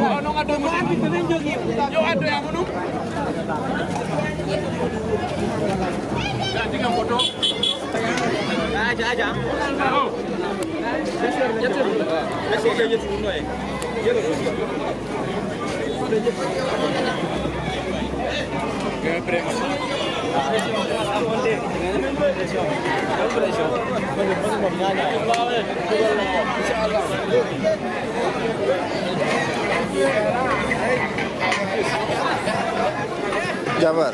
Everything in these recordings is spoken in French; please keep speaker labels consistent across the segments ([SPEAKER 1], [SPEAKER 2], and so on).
[SPEAKER 1] Ano nga doon mo? Yung ato yang ano? Tingnan foto. Aja. Oh.
[SPEAKER 2] Jabar.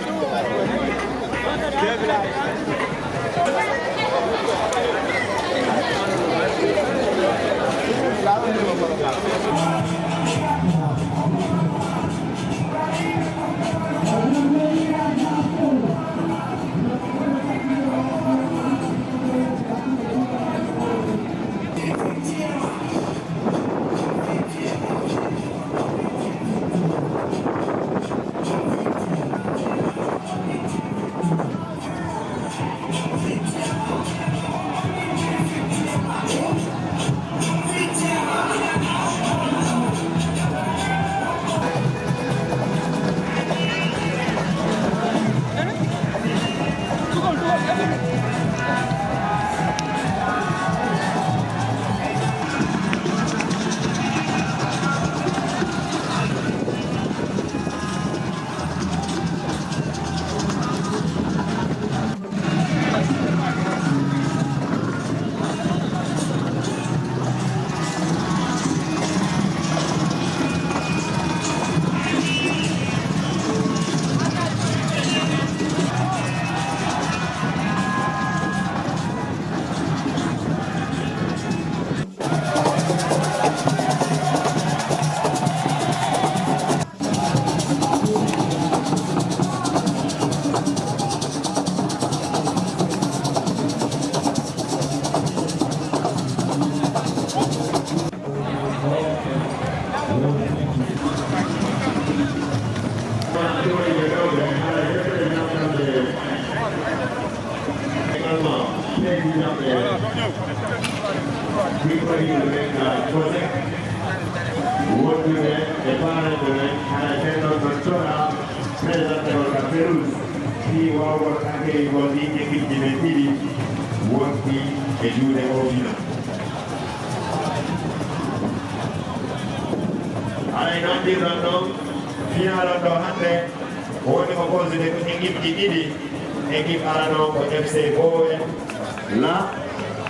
[SPEAKER 3] Là,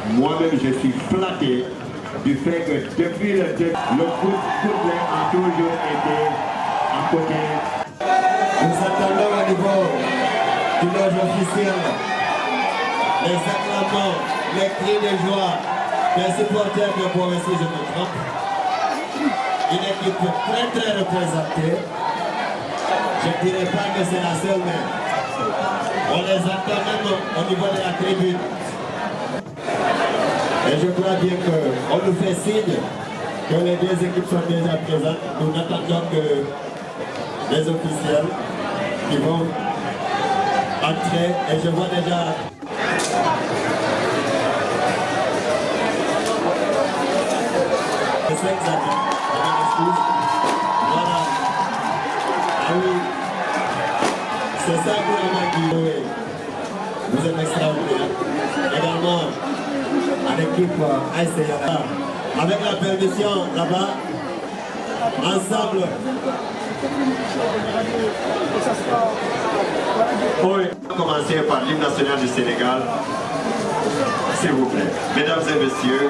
[SPEAKER 3] moi-même, je suis flatté du fait que depuis le début, le football a toujours été à côté.
[SPEAKER 4] Nous attendons au niveau du loge officiel les acclamements, les cris de joie des supporters de Bourg, si je me trompe. Une équipe très représentée. Je ne dirais pas que c'est la seule, mais on les attend même au niveau de la tribune. Et je crois bien qu'on nous fait signe que les deux équipes sont déjà présentes. Nous n'attendons que les officiels qui vont entrer. Et je vois déjà les 5 amis. Voilà. Ah oui. C'est ça vraiment qui vous êtes extraordinaire. Également, à l'équipe ASCA, avec la permission là-bas, ensemble. Oui. On va commencer par l'hymne national du Sénégal, s'il vous plaît. Mesdames et messieurs,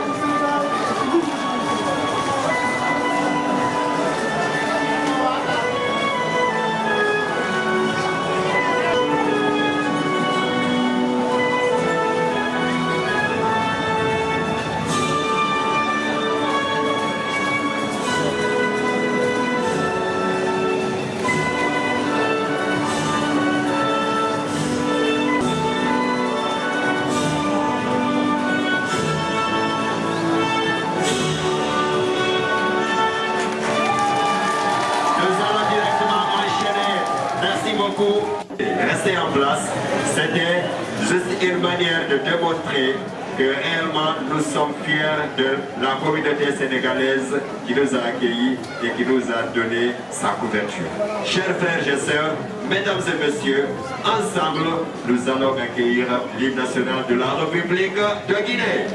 [SPEAKER 4] passé en place, c'était juste une manière de démontrer que réellement nous sommes fiers de la communauté sénégalaise qui nous a accueillis et qui nous a donné sa couverture. Chers frères et sœurs, mesdames et messieurs, ensemble, nous allons accueillir l'hymne national de la République de Guinée.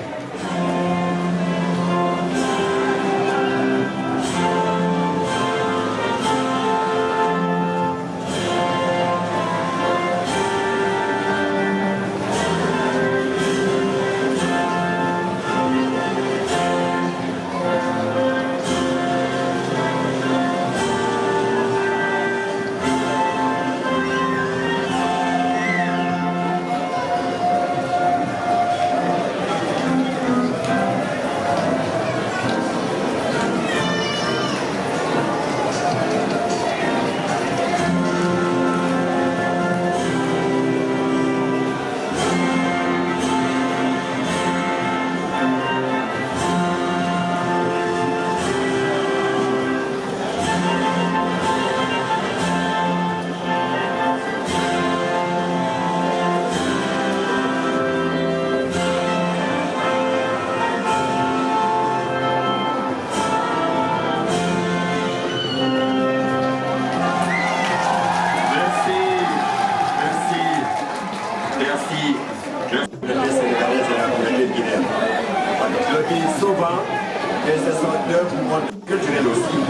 [SPEAKER 4] Je dis souvent que ce sont deux mondes culturels aussi.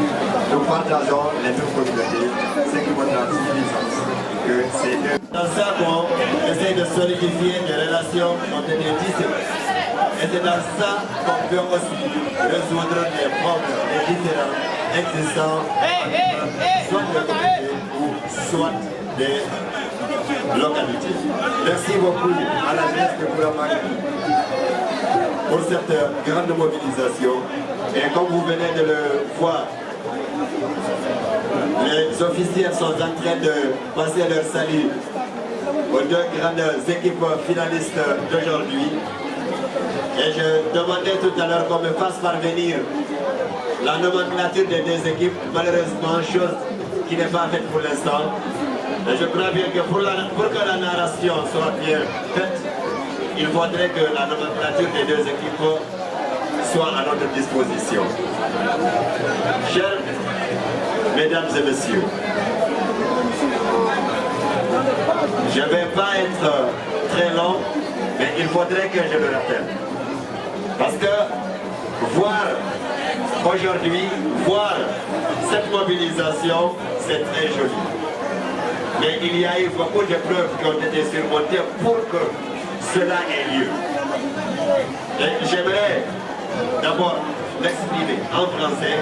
[SPEAKER 4] Nous partageons les deux communautés, ce qui montre la civilisation. Que c'est deux. Dans ça qu'on essaie de solidifier des relations entre les différents. Et c'est dans ça qu'on peut aussi résoudre les problèmes, les différents existants, soit de communautés ou soit des localités. Merci beaucoup à la jeunesse de Kouramari pour cette grande mobilisation. Et comme vous venez de le voir, les officiers sont en train de passer leur salut aux deux grandes équipes finalistes d'aujourd'hui. Et je demandais tout à l'heure qu'on me fasse parvenir la nomenclature des deux équipes, malheureusement, chose qui n'est pas faite pour l'instant. Et je crois bien que pour que la narration soit bien faite, il faudrait que la nomenclature des deux équipes soit à notre disposition. Chers mesdames et messieurs, je ne vais pas être très long, mais il faudrait que je le rappelle. Parce que voir aujourd'hui, voir cette mobilisation, c'est très joli. Mais il y a eu beaucoup de preuves qui ont été surmontées pour que cela ait lieu. Et j'aimerais d'abord l'exprimer en français,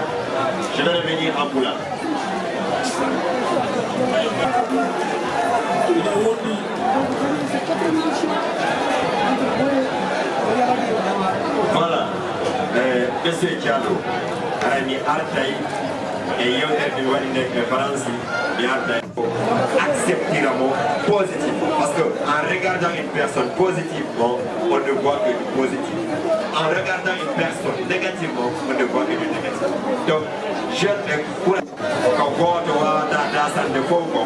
[SPEAKER 4] je vais revenir en poula. Voilà, Monsieur Diallo, Rami Artaï, et Yoder du Walinek de France, accepter un mot positif. Parce qu'en regardant une personne positivement, on ne voit que du positif. En regardant une personne négativement, on ne voit que du négatif. Donc, je ne crois qu'en voit dans sa de Congo,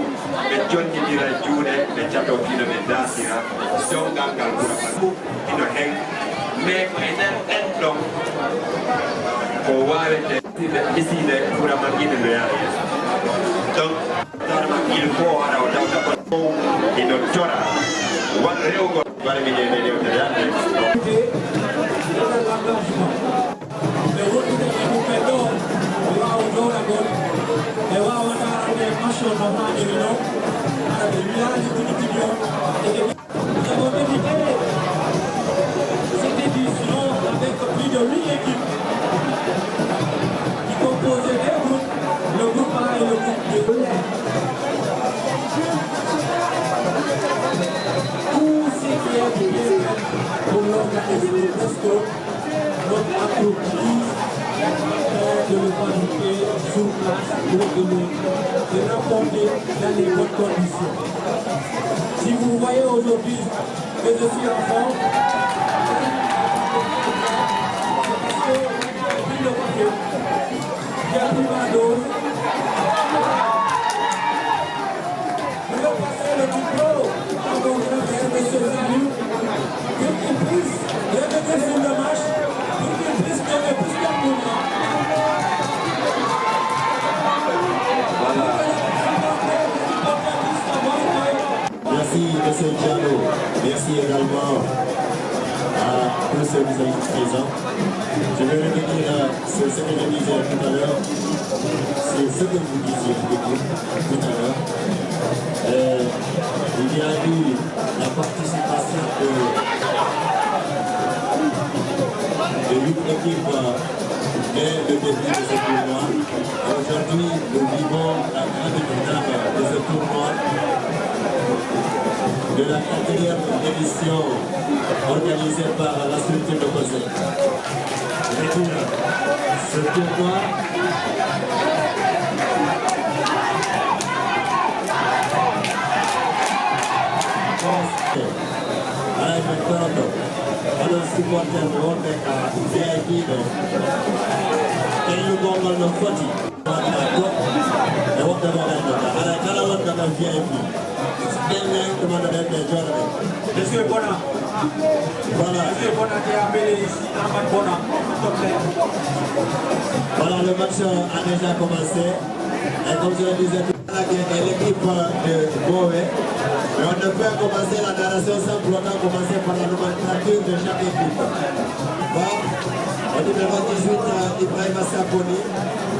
[SPEAKER 4] mais John qui dira June, mais Chateau qui ne met d'Asira, son gangal pour la façon, qui ne hang, mais un long pour voir ici pour la maquille de l'air. Donc, il faut avoir un et notre Torah. One real God, one million de
[SPEAKER 2] cette édition avec plus de 8 équipes qui composaient des groupes, le groupe A et le groupe B. Tout ce qui est bien pour l'organiser, parce que notre entreprise de le fabriquer sur place pour de l'apporter dans les bonnes conditions. Si vous voyez aujourd'hui que je suis en forme, c'est parce que le papier, il y a plus de dose. Je vais passer le diplôme.
[SPEAKER 4] M. Diallo. Merci également à tous ceux qui sont présents. Je vais revenir sur ce que je disais tout à l'heure, sur ce que vous disiez tout à l'heure. Il y a eu la participation de 8 équipes dès le début de ce tournoi. Aujourd'hui, nous vivons la grande étape de ce tournoi, de la 4e édition organisée par la structure de Conseil. Ce tournoi ada supporter wonɓe ka VIP-ɓe ƴeƴu gongol no foti waɗa goɗɗo e woɓɓe mo ganduɗa aɗa kala wonɓe kam VIP ƴenne ɗumano ɗen ɓe jooɗoɓe
[SPEAKER 1] Monsieur Bona.
[SPEAKER 4] voilà
[SPEAKER 1] Monsieur Bona qui a appelé ici Ahmad Bona.
[SPEAKER 4] voilà le match a déjà commencé et comme je le disais tout à l'heure l'équipe de Boé. Mais on ne peut commencer la narration sans pour autant commencer par la nomenclature de chaque équipe. Bon, au numéro 18, Ibrahim Saponi.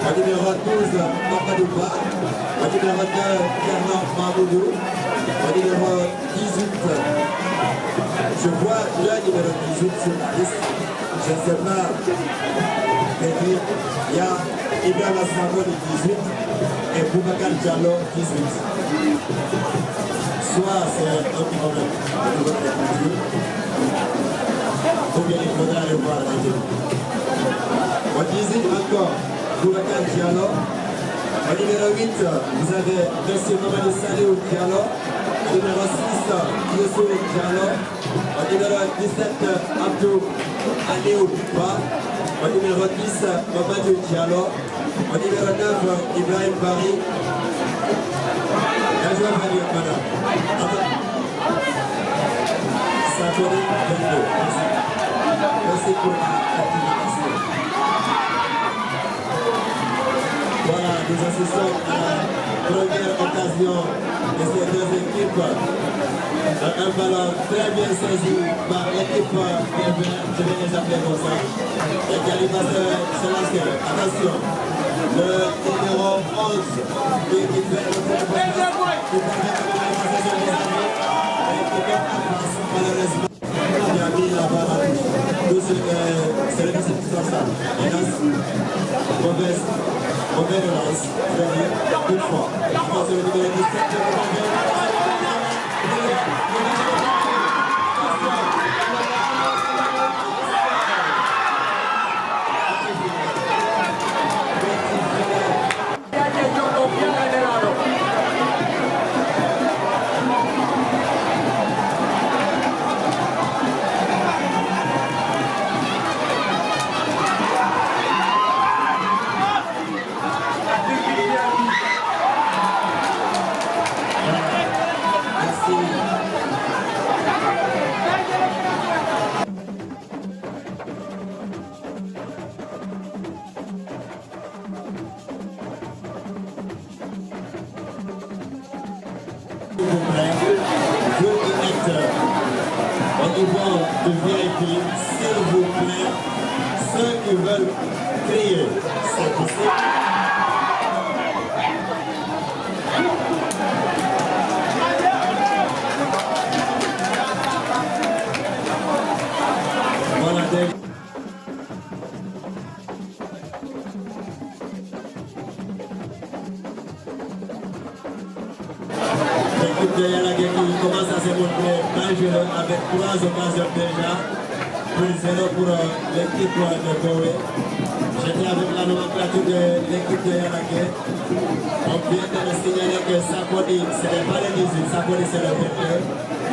[SPEAKER 4] Au numéro 12, Mamadouba. Au numéro 2, Fernand Mamoudou. Au numéro 18, je vois le numéro 18 sur la liste. Je ne sais pas. Il y a Ibrahim Saponi 18 et Boubacar Diallo 18. Soit c'est un petit problème de votre culture, ou bien il faudra le voir la télé. On disait encore, Boubacar Diallo. Au numéro 8, vous avez M. Mamadou Saliou Diallo. Au numéro 6, Youssou Diallo. Au numéro 17, Abdou Aliou Ba. Au numéro 10, Mamadou Diallo. Au numéro 9, Ibrahim Bari. Je vais venir, madame. Ça connaît 22. Merci pour l'activité. Voilà, nous assistons à la première occasion de ces deux équipes. Un ballon très bien saisi par l'équipe PV, je vais les appeler comme ça. Et Calibasseur Sélassier, attention. Le numéro 11 qui fait le point de qui malheureusement, il a mis la balle à touche. C'est le deuxième qui sort ça. Mauvaise relance. Une fois. Je pense que le numéro 17 au niveau de VIP, s'il vous plaît, ceux qui veulent crier, c'est ici. Voilà, l'équipe de Yalagué qui commence à se montrer dangereux avec 3 occasions déjà. Plus 0 pour l'équipe de Boé. J'étais avec la nomenclature de l'équipe de Yalagué. On vient de me signaler que Sakodi, ce n'est pas le 18, Sakodi c'est le 22.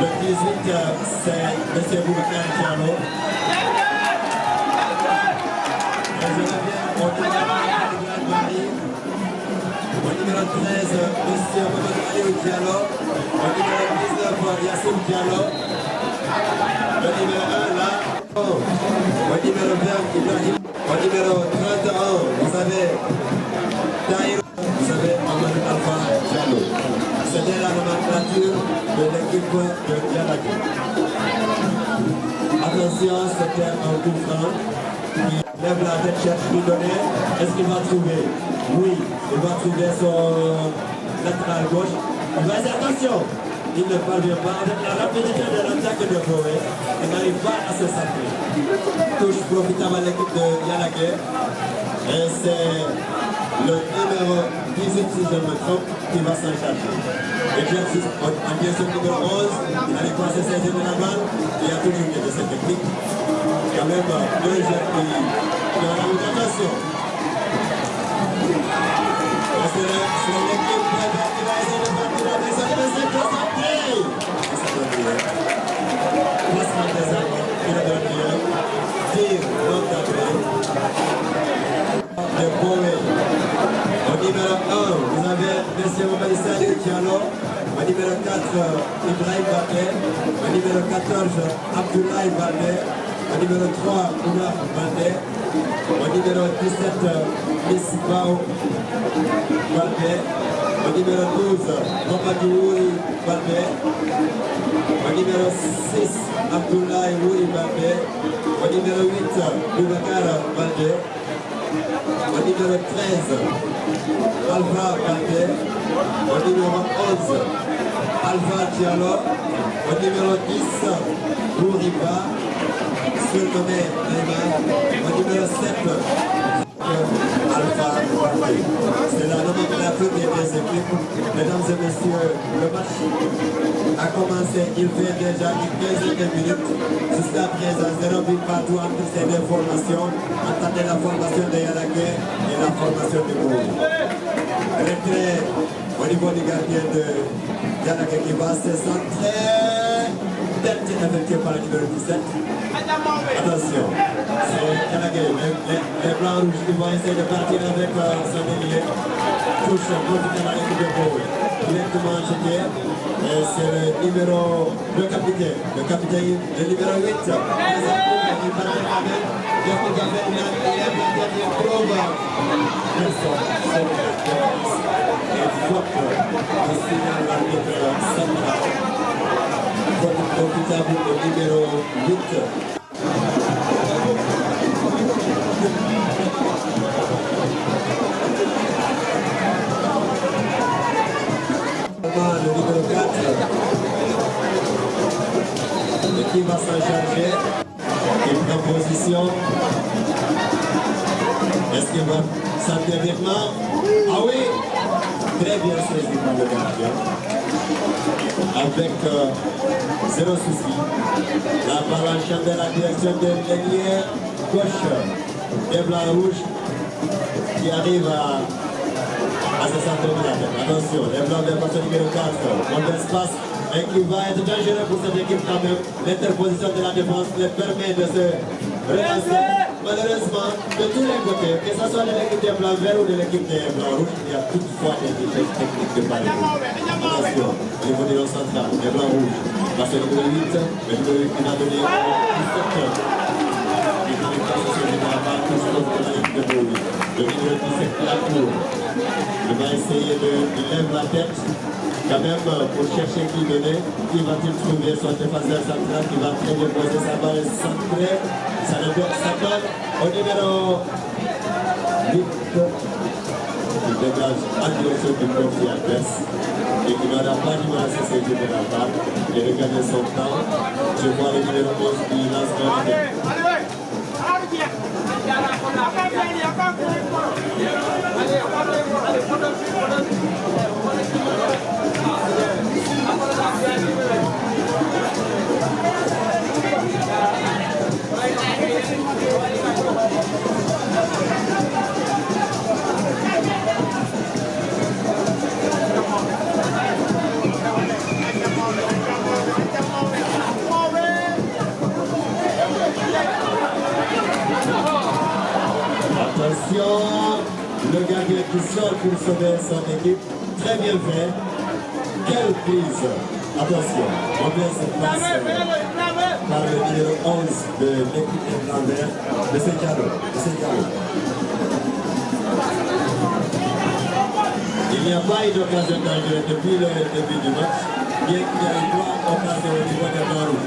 [SPEAKER 4] Le 18 c'est M. Boubacar Diallo. Et je reviens au numéro 13, M. Mamadou Aliou Diallo. Au numéro 19, Yassine Diallo. Le numéro 1 là. Au numéro 20, Ibrahim. Au numéro 31, vous avez Taïro. Vous avez Amadou Alpha Diallo. C'était la nomenclature de l'équipe de Yanaké. Attention, c'était un coup franc. Il lève la tête, cherche lui donner. Est-ce qu'il va trouver? Oui, il va trouver son latéral gauche. Il va dire attention. Il ne parvient pas avec la rapidité de l'attaque de Boé. Il n'arrive pas à se centrer. Touche profitable à l'équipe de Yanaké. Et c'est le numéro 18, si je me trompe, qui va s'en charger. Exercice en pièce numéro 11, il n'arrive pas à se saisir de la balle. Il y a toujours de cette technique. Il y a même deux jeunes qui ont la route. Attention. C'est l'équipe qui va essayer de partir dans les zones de cette concentrée. Placement des armes, il a donné tir, donc d'après. De Boé. Au numéro 1, vous avez M. Maïsani Diallo. Au numéro 4, Ibrahim Baké. Au numéro 14, Abdoulaye Baké. Au numéro 3, Oumar Baké. Au numéro 17, Misbao Baké. Au numéro 12, Mohamed Baké. Au numéro 6, Abdoulaye Wouri Baké. Au numéro 8, Boubacar Baké. Au numéro 13, Alva Baké. Au numéro 11, Alva Diallo. Au numéro 10, Bouriba, surnommé Neymar. Au numéro 7, Alva Baké. C'est la nomenclature des deux équipes. Mesdames et messieurs, le match a commencé, il fait déjà une quinzaine de minutes. Jusqu'à présent, 0 but partout entre ces deux formations. Entendez la formation de Yanaké et la formation de Bourg. Retrait au niveau du gardien de Yanaké qui va se centrer. Tête effectuée par le numéro 17. Attention, c'est Yanaké. Les blancs rouges qui vont essayer de partir avec son ailier. Touche profitable à l'équipe de Bourg. Directement jeté. Et c'est le numéro, le capitaine, le numéro 8. Il parvient quand même. Il lève la tête, il trouve personne. Et faute de signal l'arbitre central. Faute profitable au numéro 8. Le numéro 4 qui va s'en charger. Il prend position. Est-ce qu'il va s'intervirement? Ah oui, très bien saisi par le gardien. Avec zéro souci. La balle enchaîne dans la direction de l'ailier gauche des blancs rouges qui arrive à se centrer de la tête. Attention, les blancs de passer numéro 4, bon espace, mais qui va être dangereux pour cette équipe quand même. L'interposition de la défense les permet de se relancer. Malheureusement, de tous les côtés, que ce soit de l'équipe des blancs verts ou de l'équipe des blancs rouges, il y a toutefois des défaites techniques de balle. Attention, au niveau du central, les blancs rouges, passe le numéro 8, le numéro 8 qui va donner au 17. Il va lui passer sur la balle, tout ce qu'on a l'équipe de Bourg. Le numéro 17 la cour. Il va essayer de lever la tête, quand même, pour chercher qui donner. Qui va-t-il trouver son défenseur central qui va très bien poser sa balle centrée. Ça donne au numéro 8. Il dégage en direction du côté adverse. Et qui n'aura pas du mal à se saisir de la balle et de gagner son temps. Je vois le numéro 11 qui lance dans la tête. Attention, le gardien qui sort pour sauver son équipe. Très bien fait. Quelle prise. Attention, mauvaise passe par le numéro 11 de l'équipe de Lambert, de Diallo. Il n'y a pas eu d'occasion dangereuse depuis le début du match. bien qu'il y ait 3 occasions au niveau des Barou.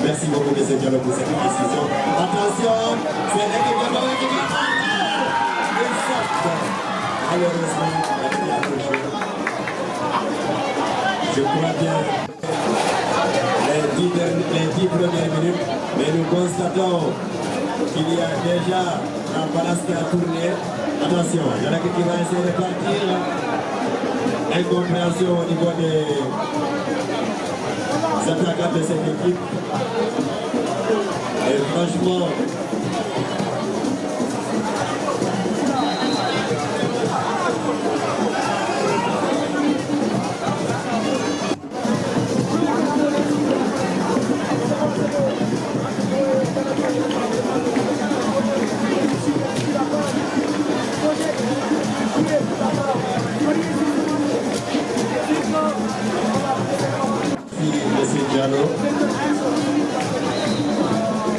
[SPEAKER 4] Merci beaucoup, M. Diallo, pour cette décision. Attention, c'est l'équipe de Barou qui va marquer. Une sorte. Malheureusement, elle est accrochée. Je crois bien les 10 premières minutes, mais nous constatons qu'il y a déjà la balance qui a tourné. Attention, il y en a qui va essayer de partir. Incompréhension au niveau des attaquants de cette équipe. Et franchement,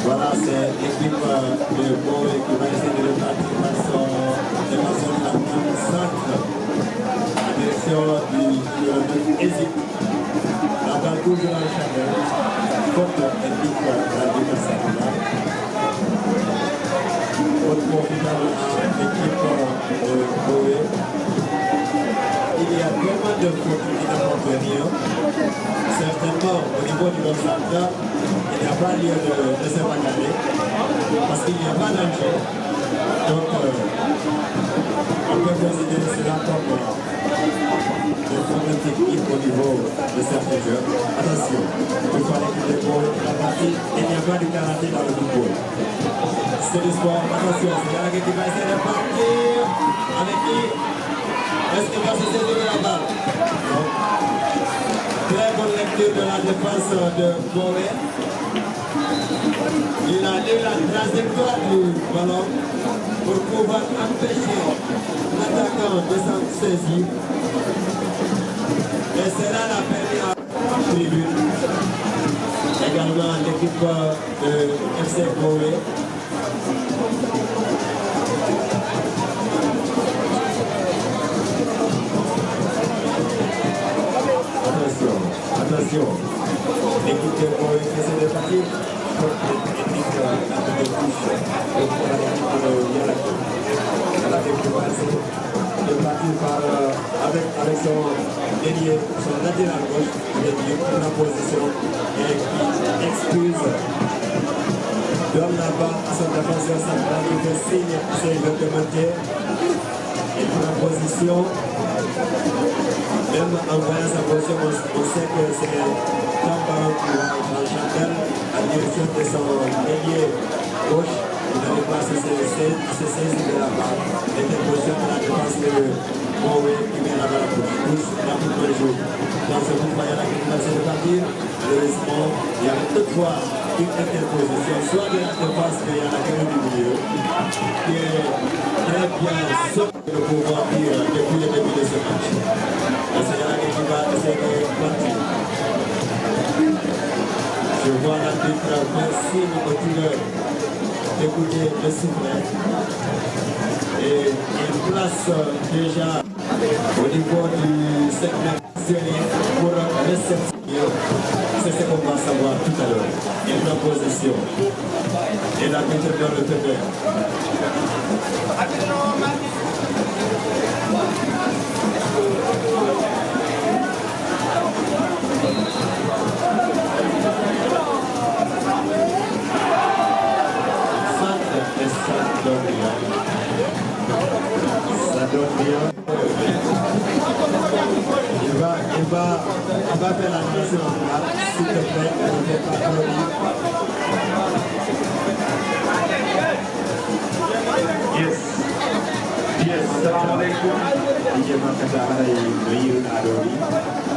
[SPEAKER 4] voilà, c'est l'équipe de Boé qui va essayer de repartir de façon centre en direction du Égypte. La balle toujours dans le chandelle, contre l'équipe de la défense. Autre profitable à l'équipe de Boé. Il y a tellement de fautes qui ne vont venir. Certainement, au niveau du centre, il n'y a pas lieu de se bagarrer parce qu'il n'y a pas d'enjeu. Donc, on peut considérer cela comme des fautes techniques au niveau de certains jeux. Attention, il faut aller pour les balles de la partie. Il n'y a pas de karaté dans le football. C'est le sport. Attention, c'est Yalagé qui va essayer de partir. Avec qui? Est-ce qu'il va se saisir de la balle? Non. Très bonne lecture de la défense de Boé. Il a lu la trajectoire du ballon pour pouvoir empêcher l'attaquant de s'en saisir. Et cela l'a permis à la tribune. Également l'équipe de FC Boé. Attention, l'équipe de Boé qui essaie de partir contre l'équipe de touche pour la l'équipe de Yalagé. Yalagé qui va essayer de partir avec son ailier, son latéral gauche, qui prend la position et qui expulse, donne la balle à son défenseur central qui fait signe, c'est de monter et pour la position. Même en voyant sa position, on sait que c'est un ballon qui va en chandelle en direction de son ailier gauche. Il n'avait pas se saisir de la balle. Il était position de la défense de Boé qui met la balle à gauche. La coupe de jour. Dans ce coup, il y a la qui de partir. Heureusement, il y a toutefois une interposition, soit de la défense qu'il y a la gueule du milieu, qui est très bien sorti de pouvoir dire depuis le début de ce match. C'est Yalagé qui va essayer de partir. Je vois l'arbitre faire signe au tireur d'écouter le sifflet. Et il place déjà au niveau du segment pour réception. C'est ce qu'on va savoir tout à l'heure. Il prend position. Et l'arbitre donne le feu vert. Ça donne bien. Il va faire la mission là, s'il te plaît, ne fais pas applaudir.
[SPEAKER 3] Yes, salaamaaleykum. DJ Makata Haray Mayir Adori.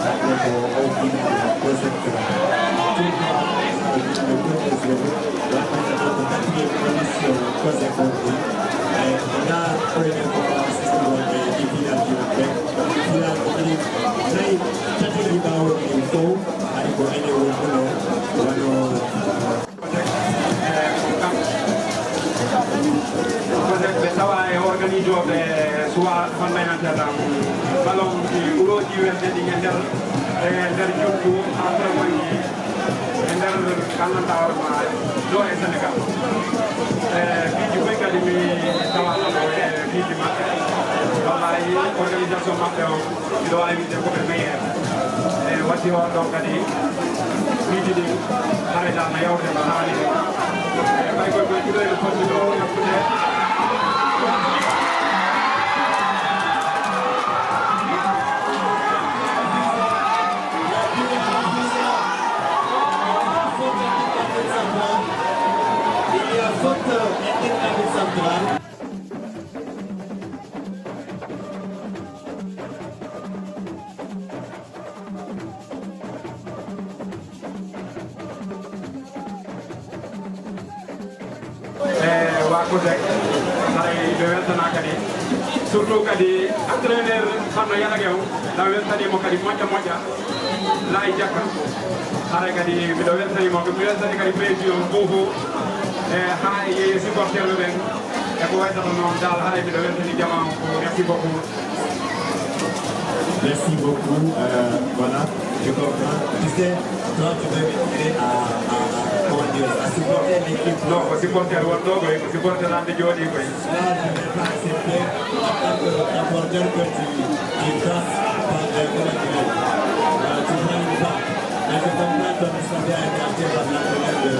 [SPEAKER 3] Ako Oki Project.
[SPEAKER 1] organizo on mayante tam ballon di uroji welde di nder juddu entre woni nder kalanta warma do e Sénégal fiji koy kadi mi tawano e fiji maɓɓe wallahi organisation maɓɓe o miɗo wawi wide koɓe meilleur e waddi o ɗon kadi fiji ɗi haredama yawde no haali e ɓay koy koye ɗiɗo ene foti ɗo yakkude Kusek, saya beberapa kali, surtout kali entraîneur sama yang lagi aku, dah tadi mau kali macam-macam, lai jaka, hari kali beberapa tadi mau kali presium buhu, hari supporter lebih, aku ada nama dal hari beberapa tadi jamaah, merci beaucoup.
[SPEAKER 4] Merci beaucoup, voilà, je comprends. Tu sais, toi tu veux m'aider à supporter l'équipe.
[SPEAKER 1] Non, supporter Wando, supporter Andi Jodi.
[SPEAKER 4] Là, je ne vais pas accepter en tant que supporter que tu passes par des collègues. Tu ne m'aimes pas. Mais je comprends que nous sommes bien écartés par la collègue.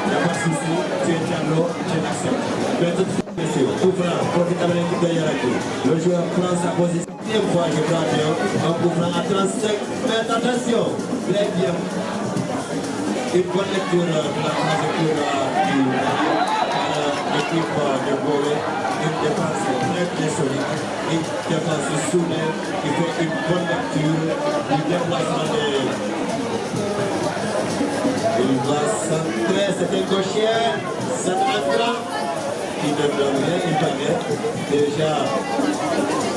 [SPEAKER 4] Il n'y a pas de souci, tu es Diallo, je l'accepte. Mais tout de suite, monsieur, coup franc, profitable l'équipe de Yaraki. Le joueur prend sa position. Deuxième fois, je crois bien, un coup franc à 35. Mais attention, très bien. Une bonne lecture de la trajectoire de l'équipe de Boré. Une défense très très solide. Une défense soudaine qui fait une bonne lecture du déplacement des... Il va centrer, c'est un gaucher. C'est un grand qui ne donne rien, il paraît. Déjà,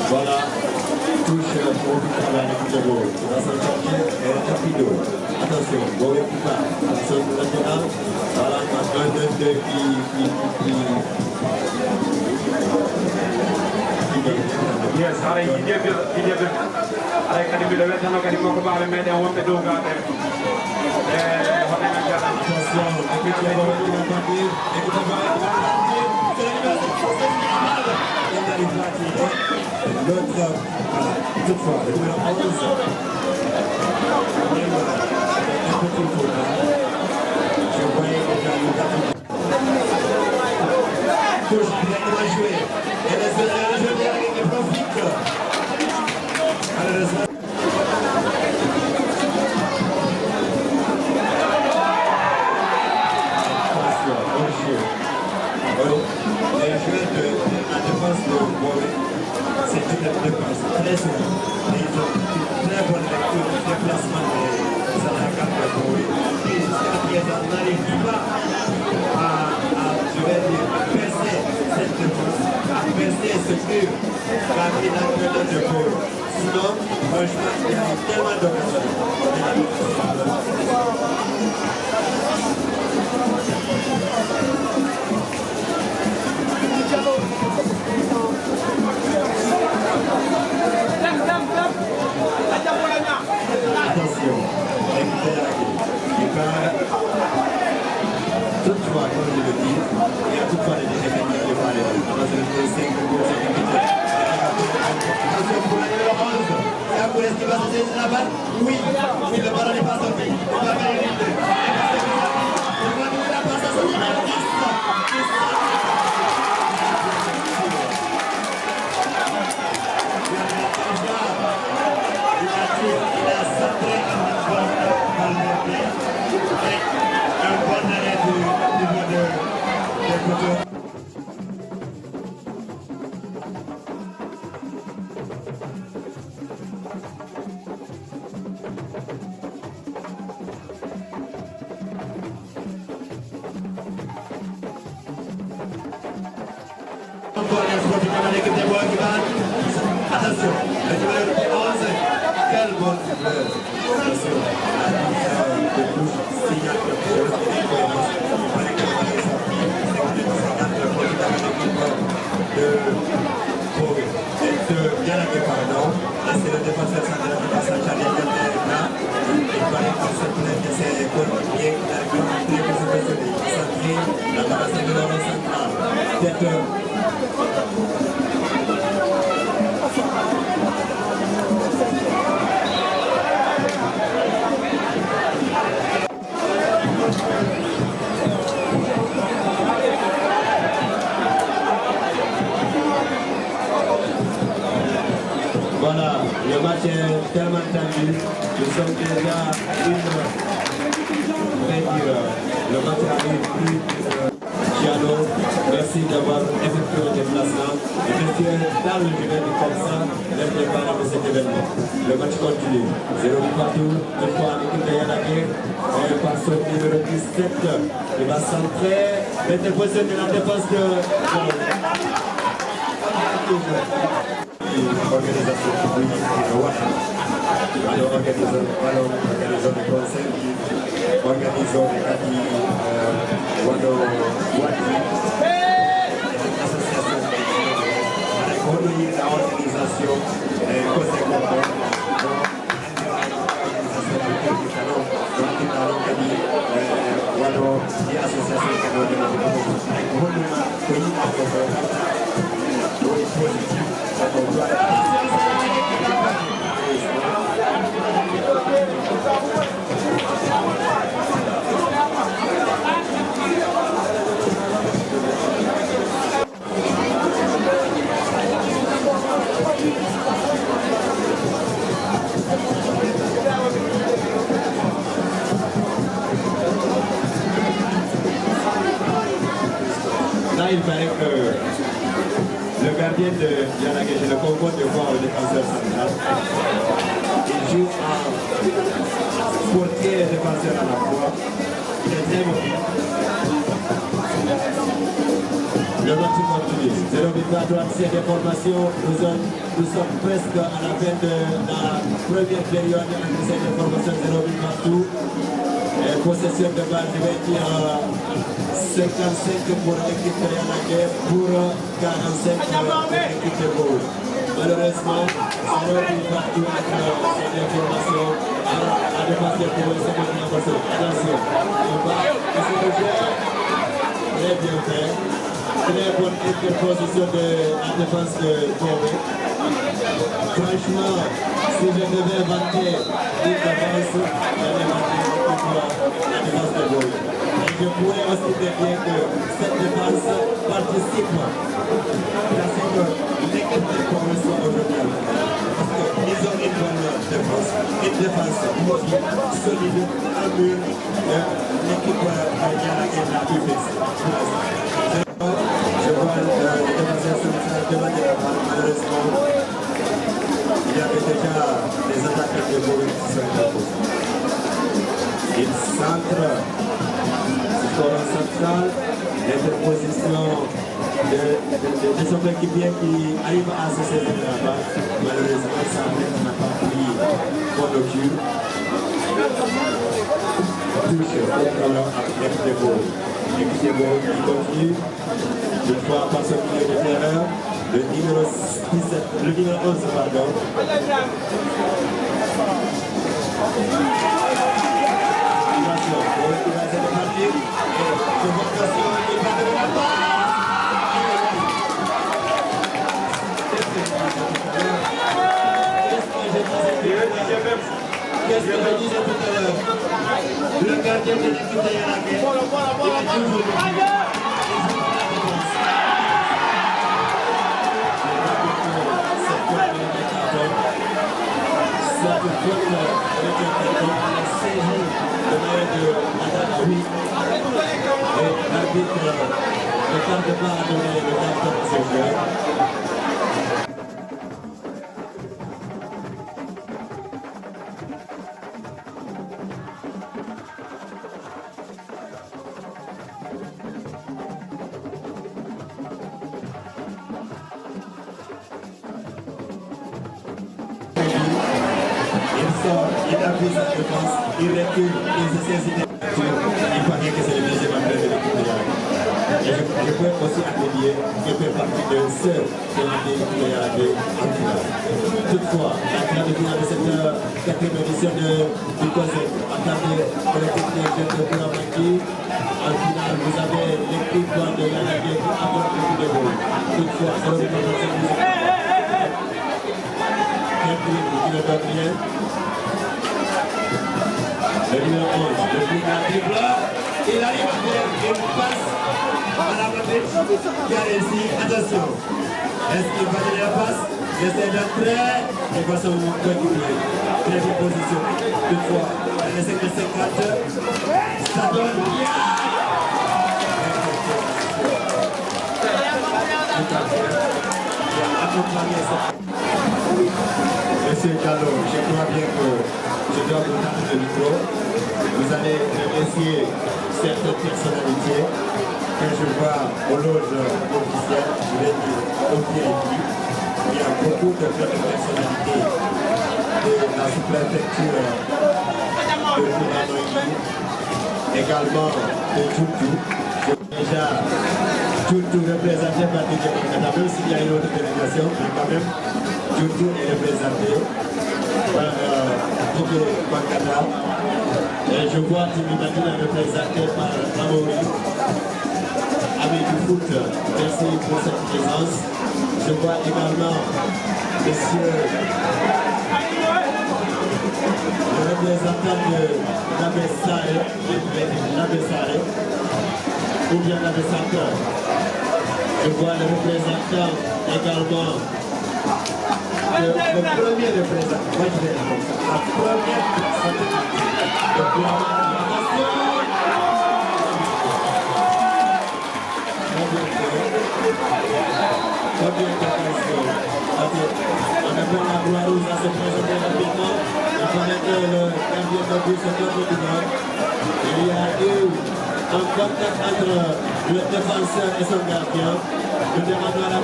[SPEAKER 4] voilà. Touche pour travailler l'équipe de Boré. Il va s'en chercher et rapido. Attention, Boré qui part. Attention pour maintenant. Voilà, un 2-2
[SPEAKER 1] Yes, hari ini dia hari kali bila kita nak kali mau ke bawah medan orang pedung kan.
[SPEAKER 4] Attention, l'équipe de Boré qui va partir. L'équipe de Boré qui va partir. Il n'arrive pas à tirer. L'autre, voilà, toutefois, le numéro 11. Et voilà, un petit peu là. Je voyais déjà le gâteau. Touche, bien joué. Et le jeu qui profite. Malheureusement. Attention, bon jeu. Les joueurs de la défense de Boré, c'est une défense très solide. Ils ont une très bonne lecture du déplacement des attaquants de Boré. Et jusqu'à présent, on n'arrive pas à, je vais dire, percer cette défense, à percer ce mur parmi l'entraîneur de Boré. Sinon, franchement, il y a tellement d'occasions. Attention, écoutez la gueule. Toutefois, comme je le dis, il y a toutefois des défenseurs qui vont aller. Attention pour le 5 de gauche et de attention pour le numéro 11. Et après, est-ce qu'il va se saisir la balle? Oui, oui, le ballon n'est pas sorti. Il va faire une ligne. Il va donner la passe à son numéro 10. Attention, le numéro 11, quel bon joueur. Attention, de touche, s'il y a quelque chose, il faut récupérer sa fille, c'est que le profitable de l'équipe de Boré. Et tête. Voilà, le match est tellement tendu. Nous sommes déjà le match arrive plus. Chiano, merci d'avoir effectué le déplacement. Et monsieur, dans le jeu comme ça, les préparants de cet événement. Le match continue. 0 partout, une fois en équipe de Yanaké. Et par son numéro 17, il va centrer. L'interposition de la défense de. Organisation publique de Ouattara. Alors, organisons des concerts, organisons des cadres association avec l'organisation Là, il paraît que le gardien de Yanaké, je le convoque de voir le défenseur central. Il joue en portier et défenseur à la fois. Il est très mobile. Le match continue. 0 victoire, 37 déformations. Nous sommes presque à la fin de la première période avec cette déformation. 0 victoire partout. Et possession de balle, je vais dire 55 pour l'équipe de Yanaké, pour 45 pour l'équipe de Beau. Malheureusement, 0 victoire partout avec cette déformation. La défense de Beau, c'est maintenant attention. Attention. On va essayer de faire. Très bien fait. Très bonne interposition de la défense de Corée. Franchement, si je devais vanter une défense, j'allais vanter la défense de Corée. Et je pourrais aussi dire que cette défense participe à ce que l'équipe de Corée soit aujourd'hui. Parce qu'ils ont une bonne défense, une défense mobile, solide, un mur, l'équipe de Yanaké n'a pu baisser. Je vois le défenseur central demander la balle, malheureusement. Il y avait déjà des attaquants de Bourg qui sont interposés. Il centre sur le central, l'interposition de son équipier qui arrive à se saisir la balle. Malheureusement, ça n'a pas pris bonne lecture. Touche contrôlant avec l'équipe de Bourg. L'équipe de Bourg qui continue. Une fois par ce milieu de terrain, le numéro 17, le numéro 11, pardon. Attention, pour retirer cette partie. Provocation, il va de la passe. Qu'est-ce que je disais tout à l'heure? Le gardien de l'équipe de Yanaké, il est toujours cette faute avec un carton, il a saisi le maillot de Madame Louis et l'arbitre ne tarde pas à donner le carton à ce joueur. Il appuie sa défense, il recule, il se saisit des voitures. Il paraît que c'est le deuxième entraîneur de l'équipe de Yanaké. Je peux aussi attribuer qu'il fait partie de ceux qui ont été l'équipe de Yanaké en finale. Toutefois, la finale de cette quatrième édition du COSEC attendait pour l'équipe de jeunes de Kouramaki. En finale, vous avez l'équipe de Yanaké qui affronte l'équipe
[SPEAKER 2] l'épaule. Toutefois, c'est le numéro 5 qui ne donne rien. Le numéro 11, le plus dribble. Il arrive à faire une passe à la Vlahovic qui a réussi. Attention. Est-ce qu'il va donner la passe? Il essaie d'entrer et va son coéquipier. Très bien positionné. Toutefois, les 50, ça donne bien. Monsieur Diallo, je crois bien que je dois vous donner le micro. Vous allez remercier certaines personnalités que je vois aux loges officielles, je vais dire au VIP. Il y a beaucoup de personnalités de la sous-préfecture de Mouranoï, également de Djoudjou. Déjà, Djoudjou représenté par Didier Bankata, même s'il y a une autre délégation, mais quand même, Djoudjou est représenté par Didier Bankata. Et je vois Timibatine représenté par Amaury. Ami du foot, merci pour cette présence. Je vois également monsieur le représentant de l'Abessare, ou bien l'Abessateur. Je vois le représentant également, le premier représentant, moi je vais la première on appelle la Croix-Rouge à se présenter rapidement. On connaît que le gardien de but se donne du monde. Il y a eu un contact entre le défenseur et son gardien. Nous demandons à la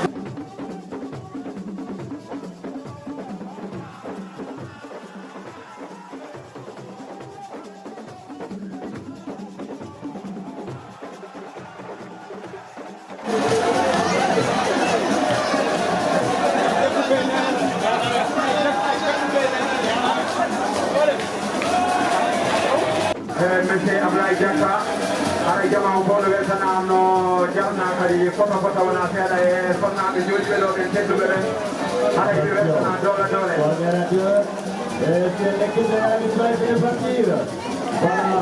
[SPEAKER 1] monsieur Ablaye Diatta ara jama ko no weltanamno jamna kadi foto wona seeɗa e sonnaɓe jooɗiɓe ɗo ɓen tedduɓe ɓen ara ɓe weltana dole dole
[SPEAKER 4] c'est l'équipe de l'arbitrage qui est partie. Voilà.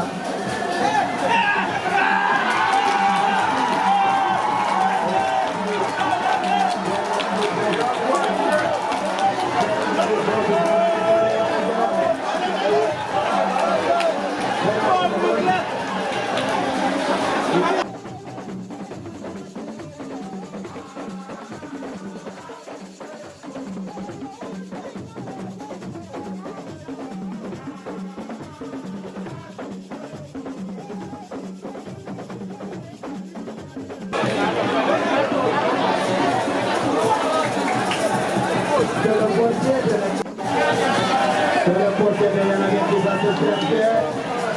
[SPEAKER 2] C'est le portier de Yanagé qui va se chercher.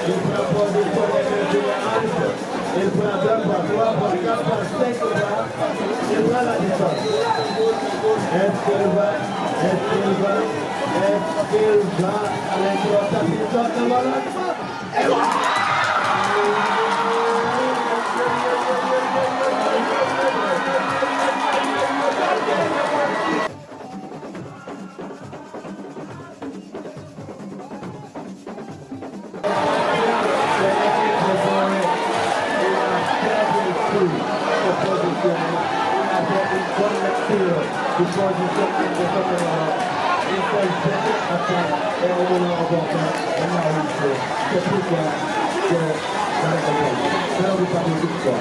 [SPEAKER 2] Il prend position de hanche. Il prend 2 par 3 par 4 par 5 pas. Il prend la distance. Est-ce qu'il va à l'intérieur de voilà. Du position de et au moment opportun, on a réussi. C'est pourquoi que dans la campagne. Ça ne veut pas dire une fois.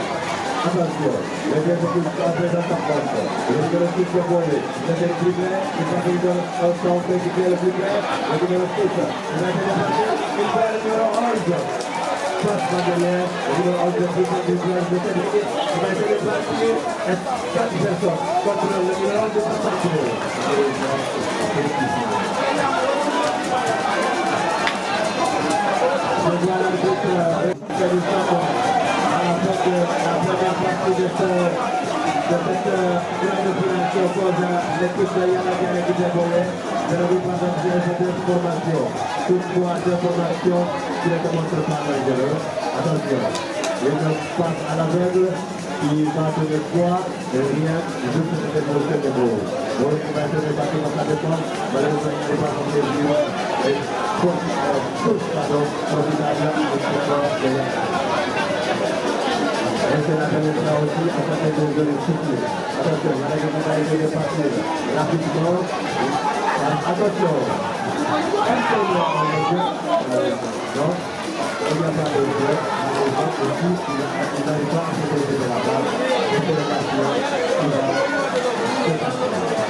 [SPEAKER 2] Attention, les deux équipes sont présentes en compte. Le numéro 6 est volé. C'est le plus près. Il va venir son coéquipier le plus près. Le numéro 6. Il va essayer de passer. Il va le numéro 11. Passe par derrière. Le numéro 11 de plus près du village de cette équipe. Il va essayer de passer. 4 personnes contre le numéro 11 de Saint-Martin. Je vois l'arbitre à la première partie de cette grande opération pose l'équipe de Yanagé et l'équipe de Bolé. Je ne vous présente cette information. Toutefois, cette information qui ne démontre pas dangereux. Attention, il ne passe à l'aveugle, il va de fois.
[SPEAKER 5] rien, juste une émotion de beau. Bon, il va se dépasser dans sa défense, malheureusement, il n'est pas en mesure. Et tous, pardon, profitable de ce corps de et c'est la pénétration aussi, à côté de l'Institut. Attention, il y a des médailles de dépasser. Rapidement, attention. Est-ce qu'il y a un jeu? Non. Il n'y a pas de jeu. Il n'arrive pas à se poser de la balle. C'est une occasion qui va se passer.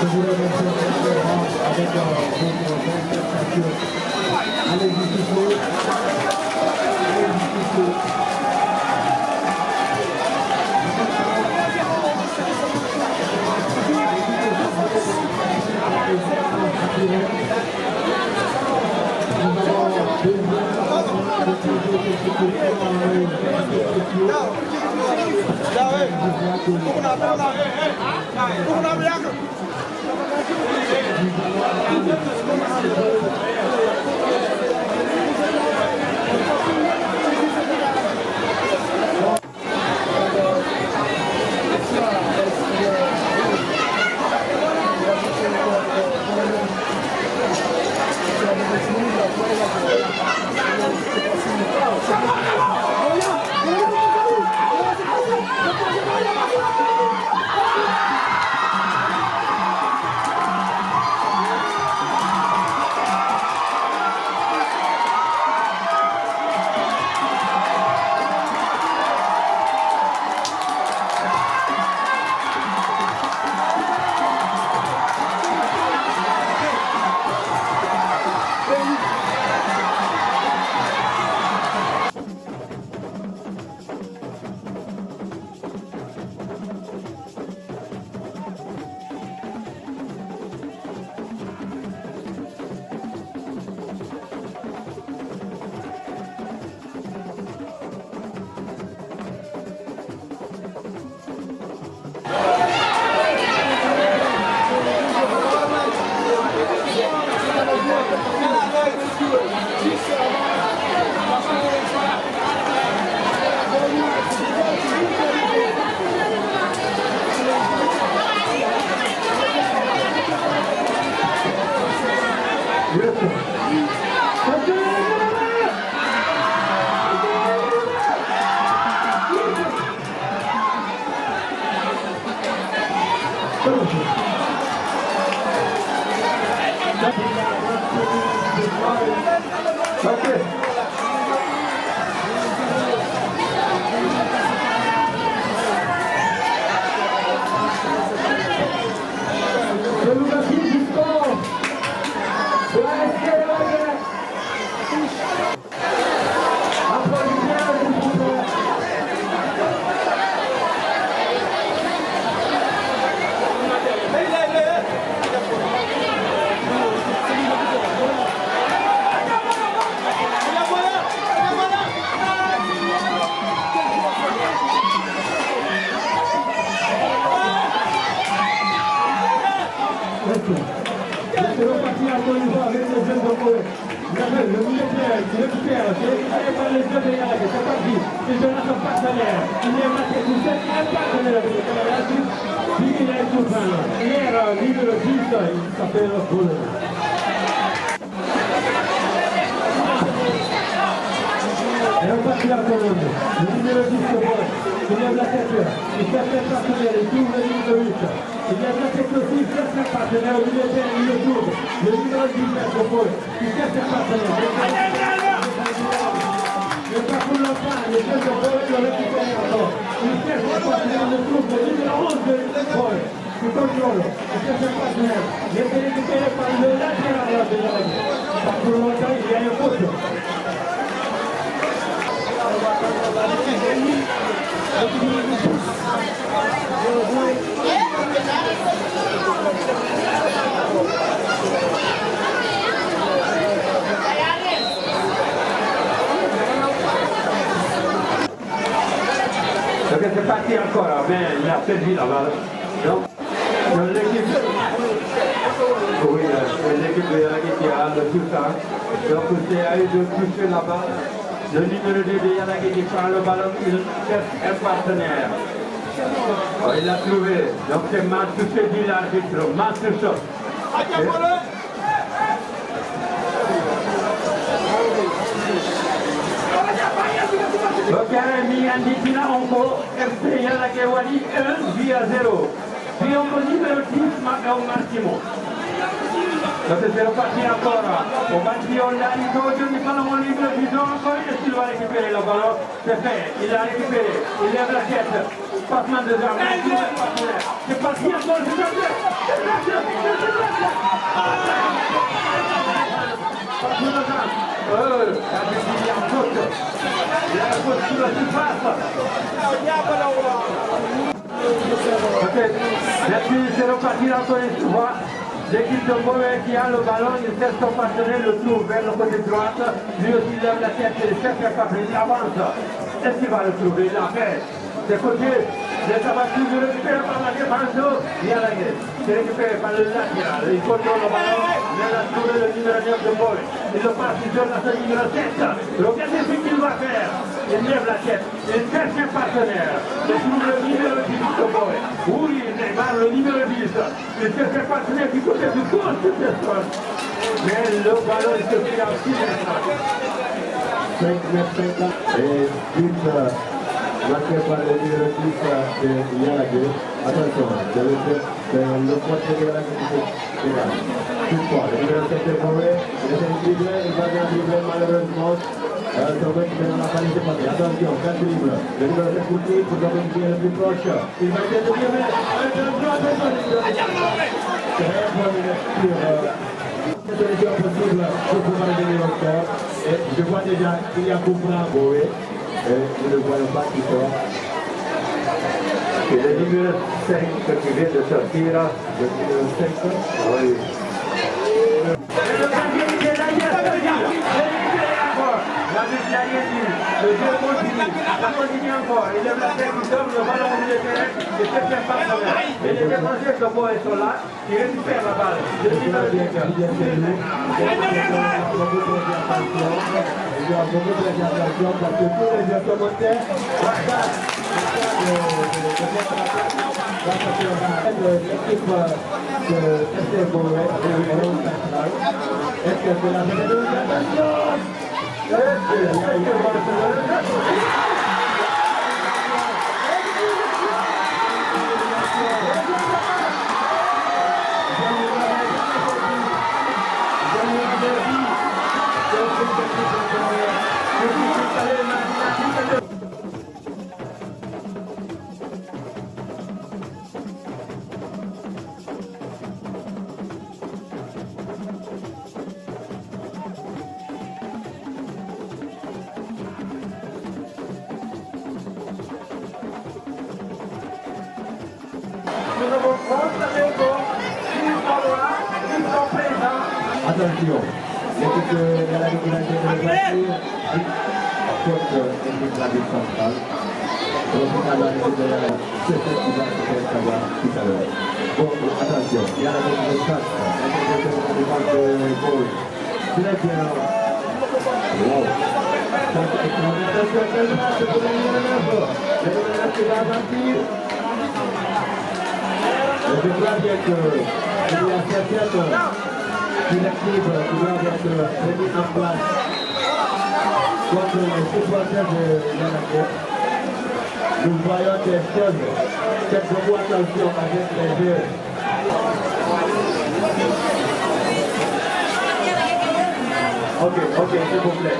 [SPEAKER 5] Je voulais montrer avec votre prestation. Allez-y, soufflez. Allez-y, soufflez.
[SPEAKER 1] Ok, c'est parti encore, mais il a perdu là-bas. Donc, l'équipe, oui, l'équipe de Yagi qui a tout ça. Donc, c'est à eux de toucher là-bas. Le numéro 2 de Yanagi qui prend le ballon, il cherche un partenaire. Oh, il l'a trouvé. Donc c'est Mastouche dit l'arbitre. Mastouche. Ok, Miyandi Tina Onko, FC Yanagi Wali 1 via 0. Puis on peut numéro 10, Macao Massimo. Donc c'est reparti encore. On va dire on a dit aujourd'hui ballon libre, ils ont encore est-ce qu'il va récupérer le ballon? C'est fait, il l'a récupéré, il lève la tête. Passement de jambes, c'est parti encore, c'est parti. Passement de jambes. Il y a un faute. Il y a un faute sur la surface. Ok, merci, c'est reparti encore une fois. L'équipe de Beauvais qui a le ballon, il cherche son partenaire, le trouve vers le côté droite. Lui aussi lève la tête, il cherche un partenaire, il avance. Est-ce qu'il va le trouver? Il l'a fait. C'est côté, le Tabatou est récupéré par la défense. Il y a la guerre. C'est récupéré par le latéral. Il contrôle le ballon. Il a trouvé le numéro 9 de Beauvais. Il le passe, il donne à son numéro 7. Regardez ce qu'il va faire. Il lève la tête. Il cherche un partenaire. Il trouve le numéro 10 de Beauvais. Oui, Neymar, le numéro 10. Il cherche un partenaire du côté du gauche de cette zone. Mais le ballon se fait en 6 mètres.
[SPEAKER 5] 5 mètres 50 et but marqué par le numéro 10 de Yanagi. Attention, c'est le portier de Yanagi qui se dégage. Toutefois, le numéro 7 de Beauvais, il essaie de dribbler, il va bien dribbler malheureusement. Sauvé qui est dans la panique de papier. Attention, 4 dribbles. Le numéro 7 pour dominer le plus proche. Il va essayer de dribbler. Très bonne lecture. C'est une lecture possible pour pouvoir gagner au score. Et je vois déjà qu'il y a Koupra Beauvais. Et nous ne voyons pas qui sort.
[SPEAKER 1] Et le numéro 5 qui vient de sortir.
[SPEAKER 5] Le numéro 5.
[SPEAKER 1] Oui. Le jeu continue, ça continue encore. Il lève la tête, il donne le ballon au milieu de terrain, et c'est un partenaire. Et les défenseurs de Beauvais sont là, qui récupèrent la balle. Je dis le directeur.
[SPEAKER 5] Il y a beaucoup de réalisation parce que tous les jeux commentaires l'équipe de FC Beauvais est-ce que c'est la fédération? Attention, l'équipe de la régulation de la contre l'équipe de la ville centrale. Donc, on a l'arrivée de ce qui va se faire savoir tout à l'heure. Bon, attention, il y a la ligne de chasse, l'intervention de défense de gauche. Très bien. Wow. Attention, quel match pour le numéro 9. Le numéro 9 qui va avancer. Je crois bien qu'il y a certaines directives qui doivent être mises en place contre les supporters de Yanagi. Nous voyons des choses. Faites beaucoup attention avec les jeux. Ok, s'il vous plaît.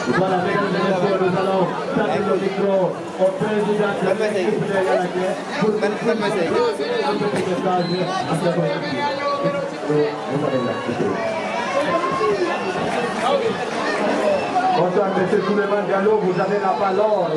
[SPEAKER 5] Voilà, mesdames et messieurs, nous allons passer le micro au président de l'équipe de Yanagi pour un petit message à ce
[SPEAKER 1] Bonsoir, M. Souleymane Diallo, vous avez la parole.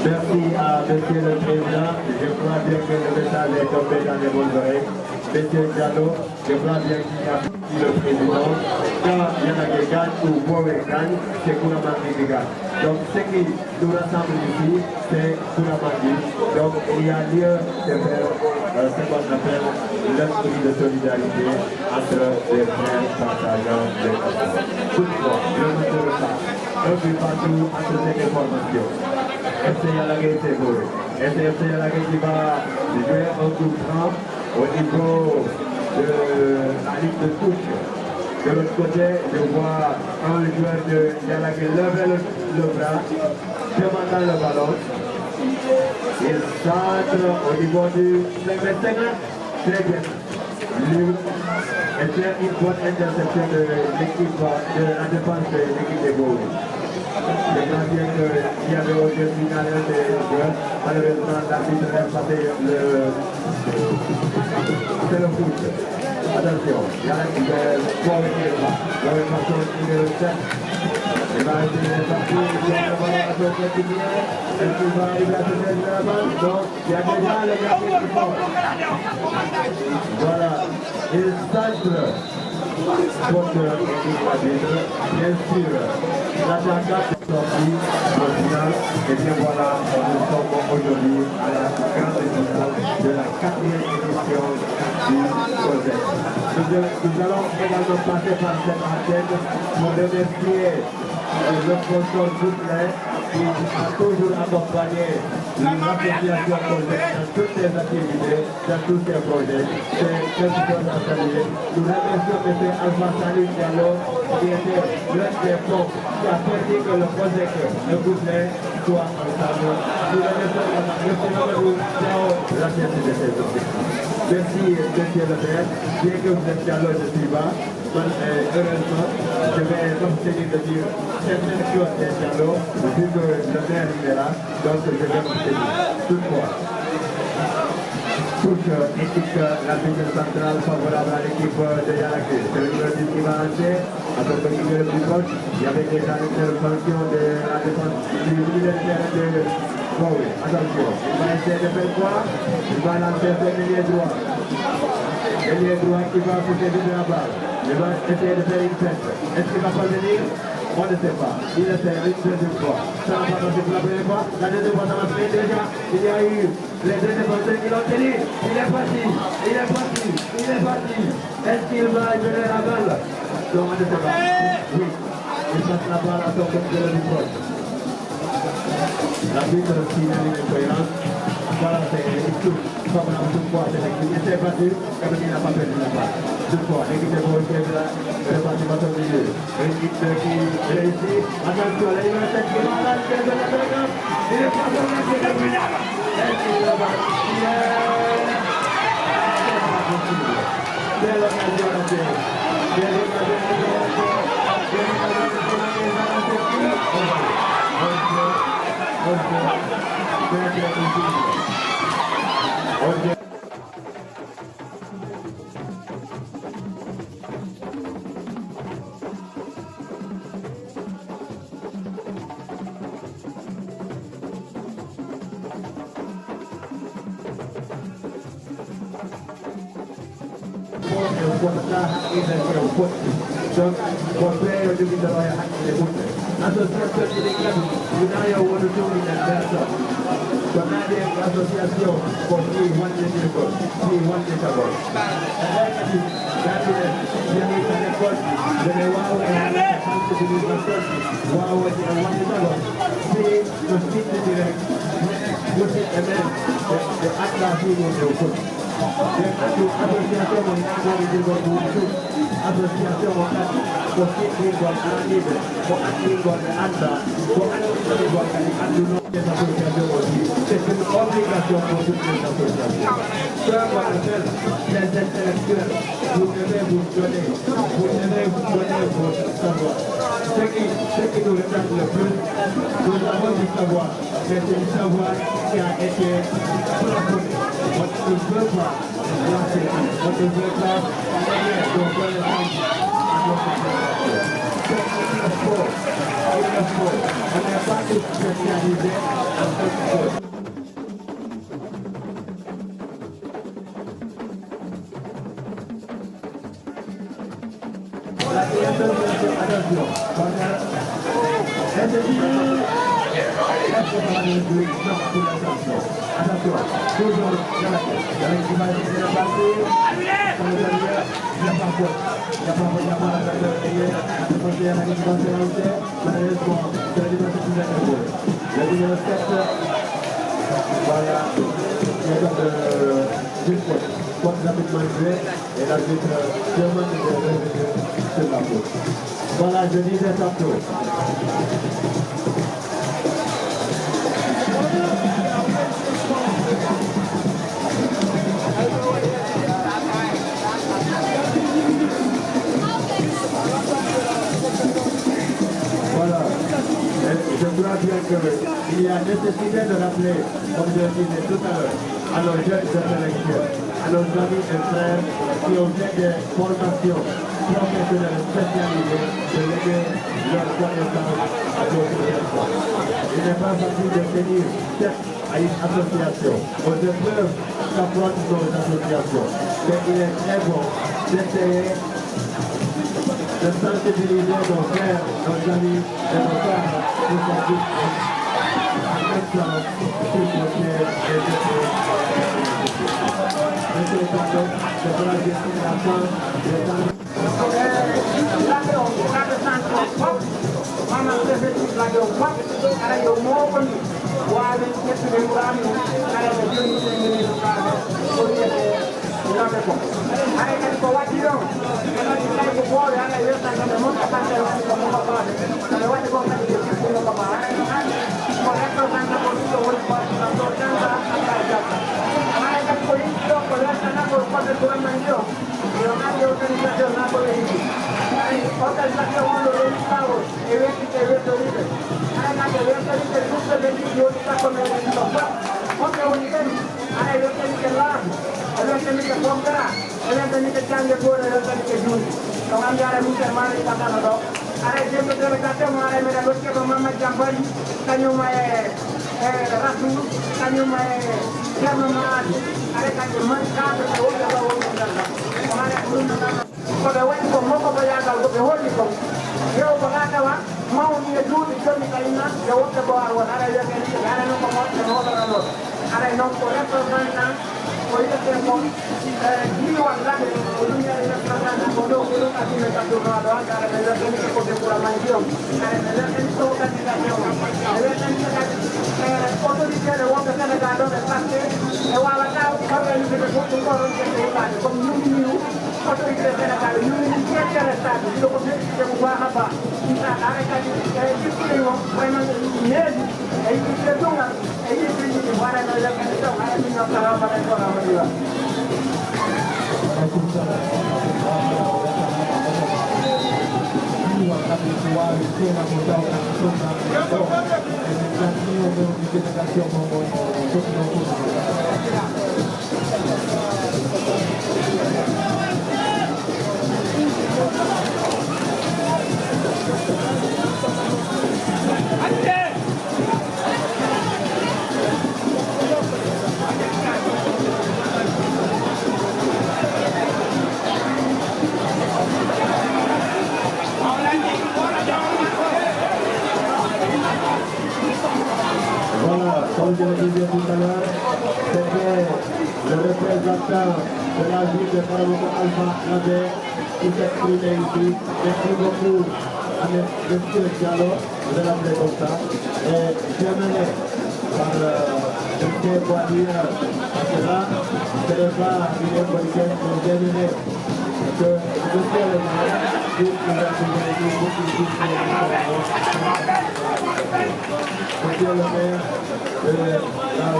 [SPEAKER 5] Merci à M. le Président. Je crois bien que le message est tombé dans les bonnes oreilles. M. Diallo, je vois bien qu'il a dit le président. Quand il y en a qui gagnent ou Bouré gagne, c'est Kouramangui qui gagne. Donc ce qui nous rassemble ici, c'est Kouramangui. Donc il y a lieu de faire ce qu'on appelle l'esprit de solidarité entre les frères partageant les passions. Toutefois, je ne veux pas. Un peu partout entre ces informations. FC Yalagé c'est beau. FC Yalagé qui va jouer un coup franc au niveau de la ligne de touche. De l'autre côté, je vois un joueur de Yalagé lever le bras, demandant le ballon. Il centre au niveau du 5 très bien. Lui, et c'est une bonne interception de l'équipe de la défense de l'équipe de Gaulle. Je crois bien qu'il y avait aujourd'hui une alerte des joueurs. Malheureusement, l'arbitre a passé c'est le foot. Attention, il y a un sport qui est là. La réparation numéro 7. Il va essayer de partir, il y a le ballon à son quotidien. Est-ce qu'il va arriver à se faire de la balle? Donc, il y a déjà le gardien qui sort. Voilà, il centre. Contre l'équipe arbitre, bien sûr, l'attaquant est sorti au final, et bien voilà, nous sommes aujourd'hui à la grande édition de la 4e édition du projet. Nous allons également passer par cette antenne pour remercier le sponsor Goodley qui a toujours accompagné l'association projet dans toutes ses activités, dans tous ses projets. C'est quelque chose à saluer. Nous remercions M. Alpha Salih Diallo qui était l'un des ponts qui a permis que le projet de Goodley soit ensemble. Nous remercions M. Mamadou Diao la tête de ces objectifs. Merci, monsieur le maire. Bien que vous êtes Diallo, je suis bas. Heureusement, je vais m'obtenir de dire certaines choses des Diallo, vu que le maire est là, donc je vais m'obtenir. Toutefois, touche indique l'arbitre central favorable à l'équipe de Yalagé. C'est le numéro 10 qui va lancer, à son petit le plus proche. Il y avait déjà l'intervention de la défense du militaire de Bowie. Attention, il va essayer de faire quoi? Il va lancer son ailier droit. Ailier droit qui va pousser de la balle. Il va essayer de faire une fête. Est-ce qu'il va pas venir? On ne sait pas. Il essaie une deuxième fois. Ça n'a pas passé pour la première fois. La deuxième fois, ça va se faire déjà. Il y a eu les deux défenseurs qui l'ont tenu. Il est parti. Il est parti. Il est parti. Est-ce qu'il va donner la balle? Non, on ne sait pas. Oui. Il passe la balle à son côté de la proche. L'arbitre signale une incohérence. Voilà, c'est une touche. Comme la toute fois, c'est l'équipe. Il s'est battu. Comme il n'a pas perdu la balle. Toutefois, l'équipe de Bowie est là. Le participant au milieu. L'équipe qui réussit. Attention, la liberté qui va là. Il est de la balle. Il est pas dans la tête. Est-ce qu'il va battre? C'est pas possible. C'est l'occasion de faire. C'est l'occasion de faire. C'est l'occasion de faire. Donc, pour faire le début de la association de l'équipe, vous n'avez pas de tour de personne. Qu'on a des associations pour qui one day de l'école, qui one day de l'école. C'est une obligation pour toutes les associations. Ce qu'on appelle les intellectuels, vous devez vous donner votre savoir. Ce qui nous regarde le plus, nous avons du savoir, mais c'est du savoir qui a été plafonné. On ne veut pas l'enseigner, on ne veut pas donner nos connaissances à nos générations. Il le faut. On n'est pas tous spécialisés en quelque chose. La clientèle, attention. Attention, toujours dans la tête. Il y a un qui va essayer de passer. Comme le derrière, il n'y a pas faute. Il n'y a pas faute, il n'y a pas la tête de derrière. Le côté, il y a qui va se lancer. Malheureusement, c'est la défense qui vient de jouer. Le numéro 7, voilà, il y a d'une faute. Faute rapidement jouée. Et l'arbitre demande de revenir sur la faute. Voilà, je disais tantôt. Voilà. Je dois dire qu'il y a nécessité de rappeler, comme je le disais tout à l'heure, à nos jeunes intellectuels, à nos amis et frères qui ont fait des formations professionnelles spécialisées de léguer leurs connaissances à d'autres personnes. Il n'est pas facile de tenir tête à une association. Aux épreuves qu'affrontent nos associations. Mais il est très bon d'essayer de sensibiliser nos frères, nos amis et nos femmes pour qu'on puisse en même temps supporter et aider. Monsieur le Président, c'est pour la gestion de la femme, des femmes. Voilà, comme je le disais tout à l'heure, c'était le représentant de la ville de Paramouco Alpha Labé qui s'exprimait ici. Merci beaucoup à M. Diallo, vous l'appelez comme ça. Et terminé par M. Boisir, parce que là, ce n'est pas une politique, mais terminé que M. le maire, pour que la communauté Monsieur le maire de la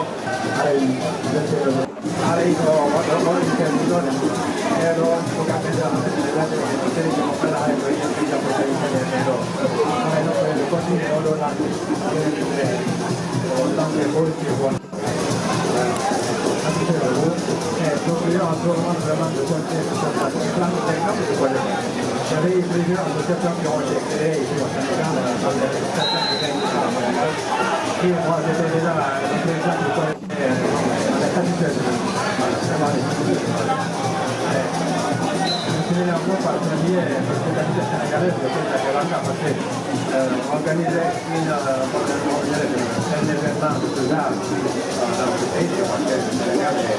[SPEAKER 5] j'avais plusieurs associations qui ont été créées ici au Sénégal dans les 7 ans et moi j'étais déjà le président du comité à la capitale. Je me suis mis en groupe partenariat avec l'organisation sénégalaise de la Galanga parce que organiser un événement de ce genre dans ce pays, parce que le Sénégal est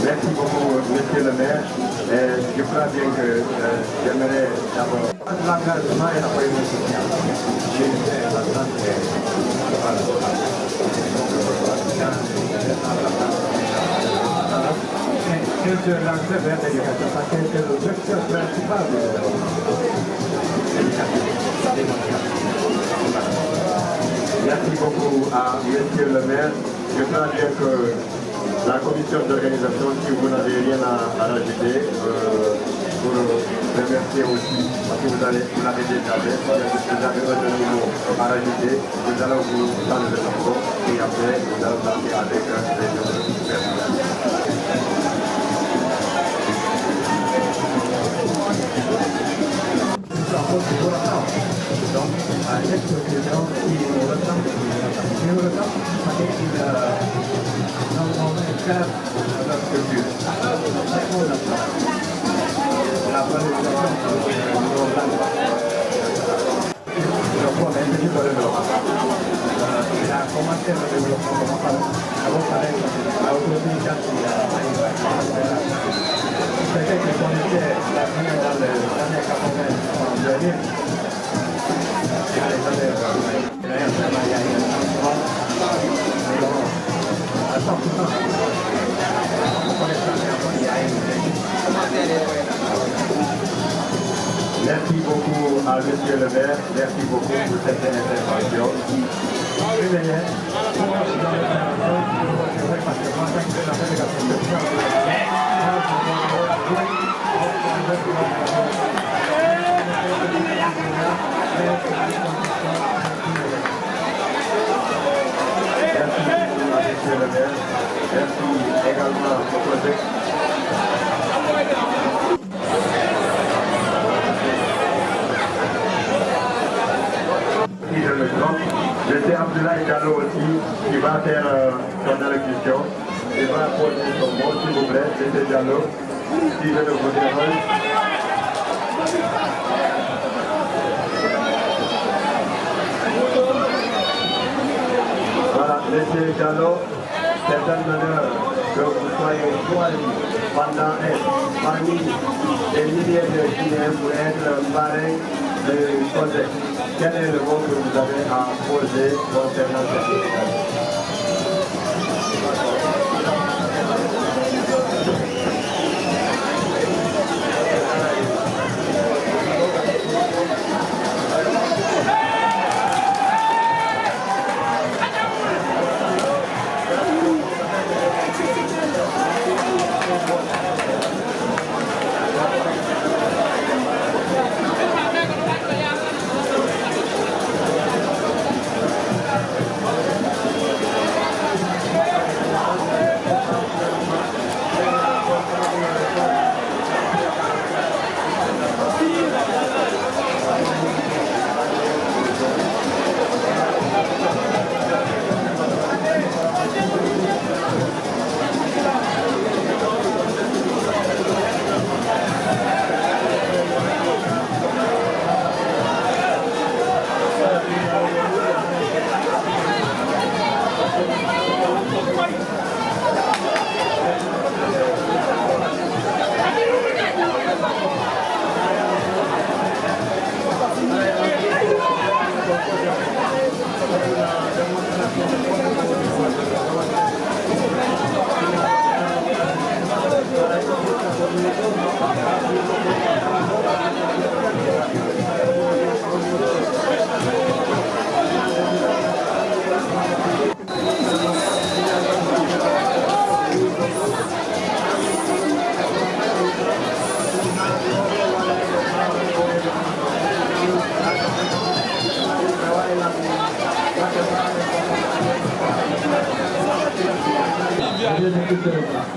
[SPEAKER 6] Merci beaucoup, monsieur le maire. Je crois bien que j'aimerais d'abord
[SPEAKER 5] l'engagement et la première social. C'est de l'entrée vers l'éducation, parce que c'est le vecteur principal de l'éducation.
[SPEAKER 6] Merci beaucoup à monsieur le maire. Je crois bien que la commission d'organisation, si vous n'avez rien à rajouter, pour remercier aussi, parce que vous l'avez déjà fait, si vous avez un nouveau à rajouter, nous allons vous prendre le micro et après nous allons partir avec les autres personnes.
[SPEAKER 5] Donc, l'ex-président qui nous ressemble, parce qu'il a un cadre de la structure. La valorisation de il a commencé le développement avant avec l'autonomie peut-être que quand était la première dans les années 80 en 2000,
[SPEAKER 6] Merci beaucoup à monsieur le maire, merci beaucoup pour cette intervention. Monsieur le maire, merci également au projet. Si je me trompe, c'est Abdoulaye Diallo aussi qui va faire son allocution. Il va poser son mot, s'il vous plaît, M. Diallo, si je ne vous dérange. Voilà, M. Diallo, c'est un honneur que vous soyez choisi parmi des milliers de Guinéens pour être parrain du projet. Quel est le mot que vous avez à poser concernant cette question?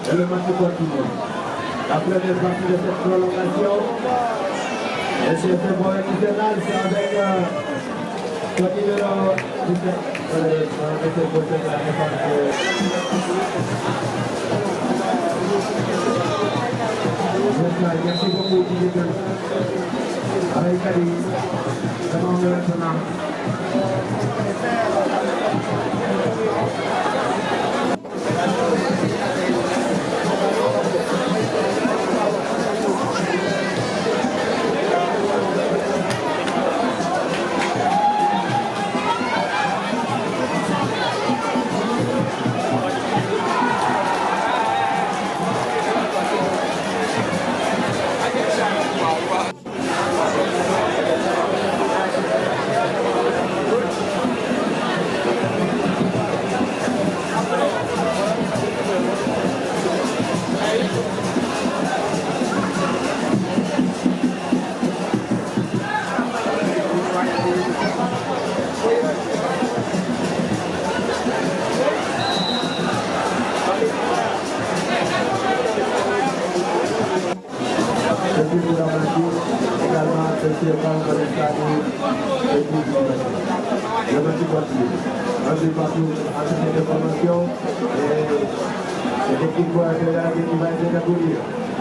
[SPEAKER 5] Et le match continue. la première partie de cette prolongation. Et c'est ce point national, c'est avec le numéro 17. Merci beaucoup, Didier. Avec Ali, comment on maintenant.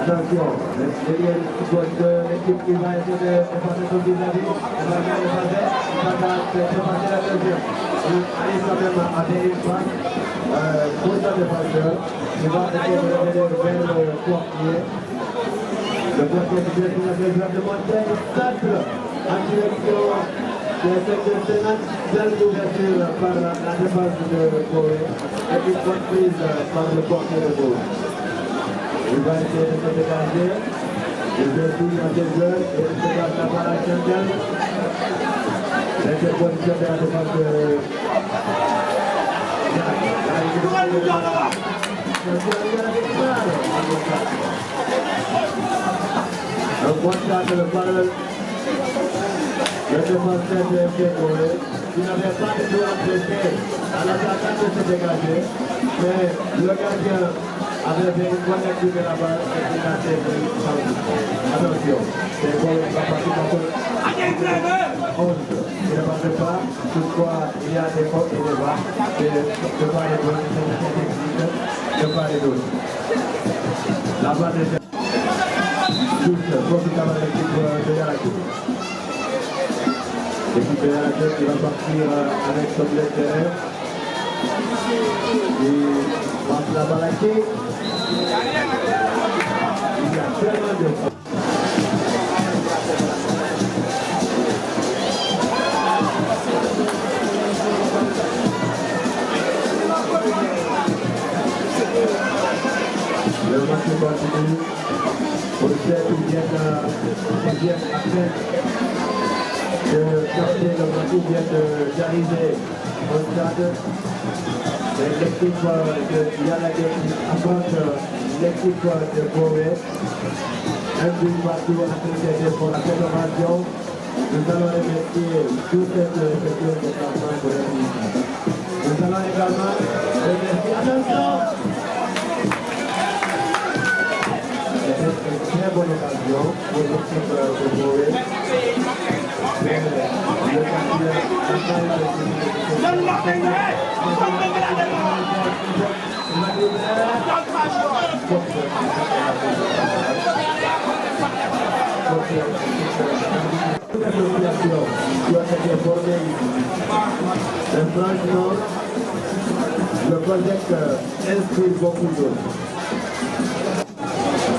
[SPEAKER 5] Attention, l'équipe qui va essayer de passer son vis-à-vis, elle va bien le passer, ça va passer la deuxième. Allez quand même à des impacts, pour sa défenseur, qui va essayer de revenir vers le portier. Le portier qui vient de la deuxième de Montaigne, simple, en direction de cette sénate, belle ouverture par la défense de Corée, et une bonne prise par le portier de gauche. Il va essayer de se dégager. Il veut tout dans ses heures et il se passe la balle à Schengen. L'interposition de la défense de un point de par le défenseur de FC Corée qui n'avait pas du tout empressé à l'attaquant de se dégager, mais le gardien avait fait une bonne lecture de la balle et il a fait attention, c'est bon, il va partir dans le 11. Il ne passe pas, toutefois il y a des fautes et des bas, de part et d'autre, c'est technique, de part et d'autre. La balle est juste, profitable de l'équipe de Yarakou. L'équipe de Yarakou qui va partir avec son milieu de terrain. Il passe la balle à qui? Il y a tellement de fois. Le match continue. Pour ceux qui viennent après de chercher le match vient d'arriver au stade. L'équipe de Yarakou affronte l'équipe de Corée. Un but partout à traiter pour la fédération. Nous allons remercier toute cette section de campagne pour la ministre. Nous allons également remercier. Attention! C'était une très bonne occasion pour l'équipe de Corée. Mais le candidat toute association doit être formée ici. Et franchement, le projet inspire beaucoup d'autres.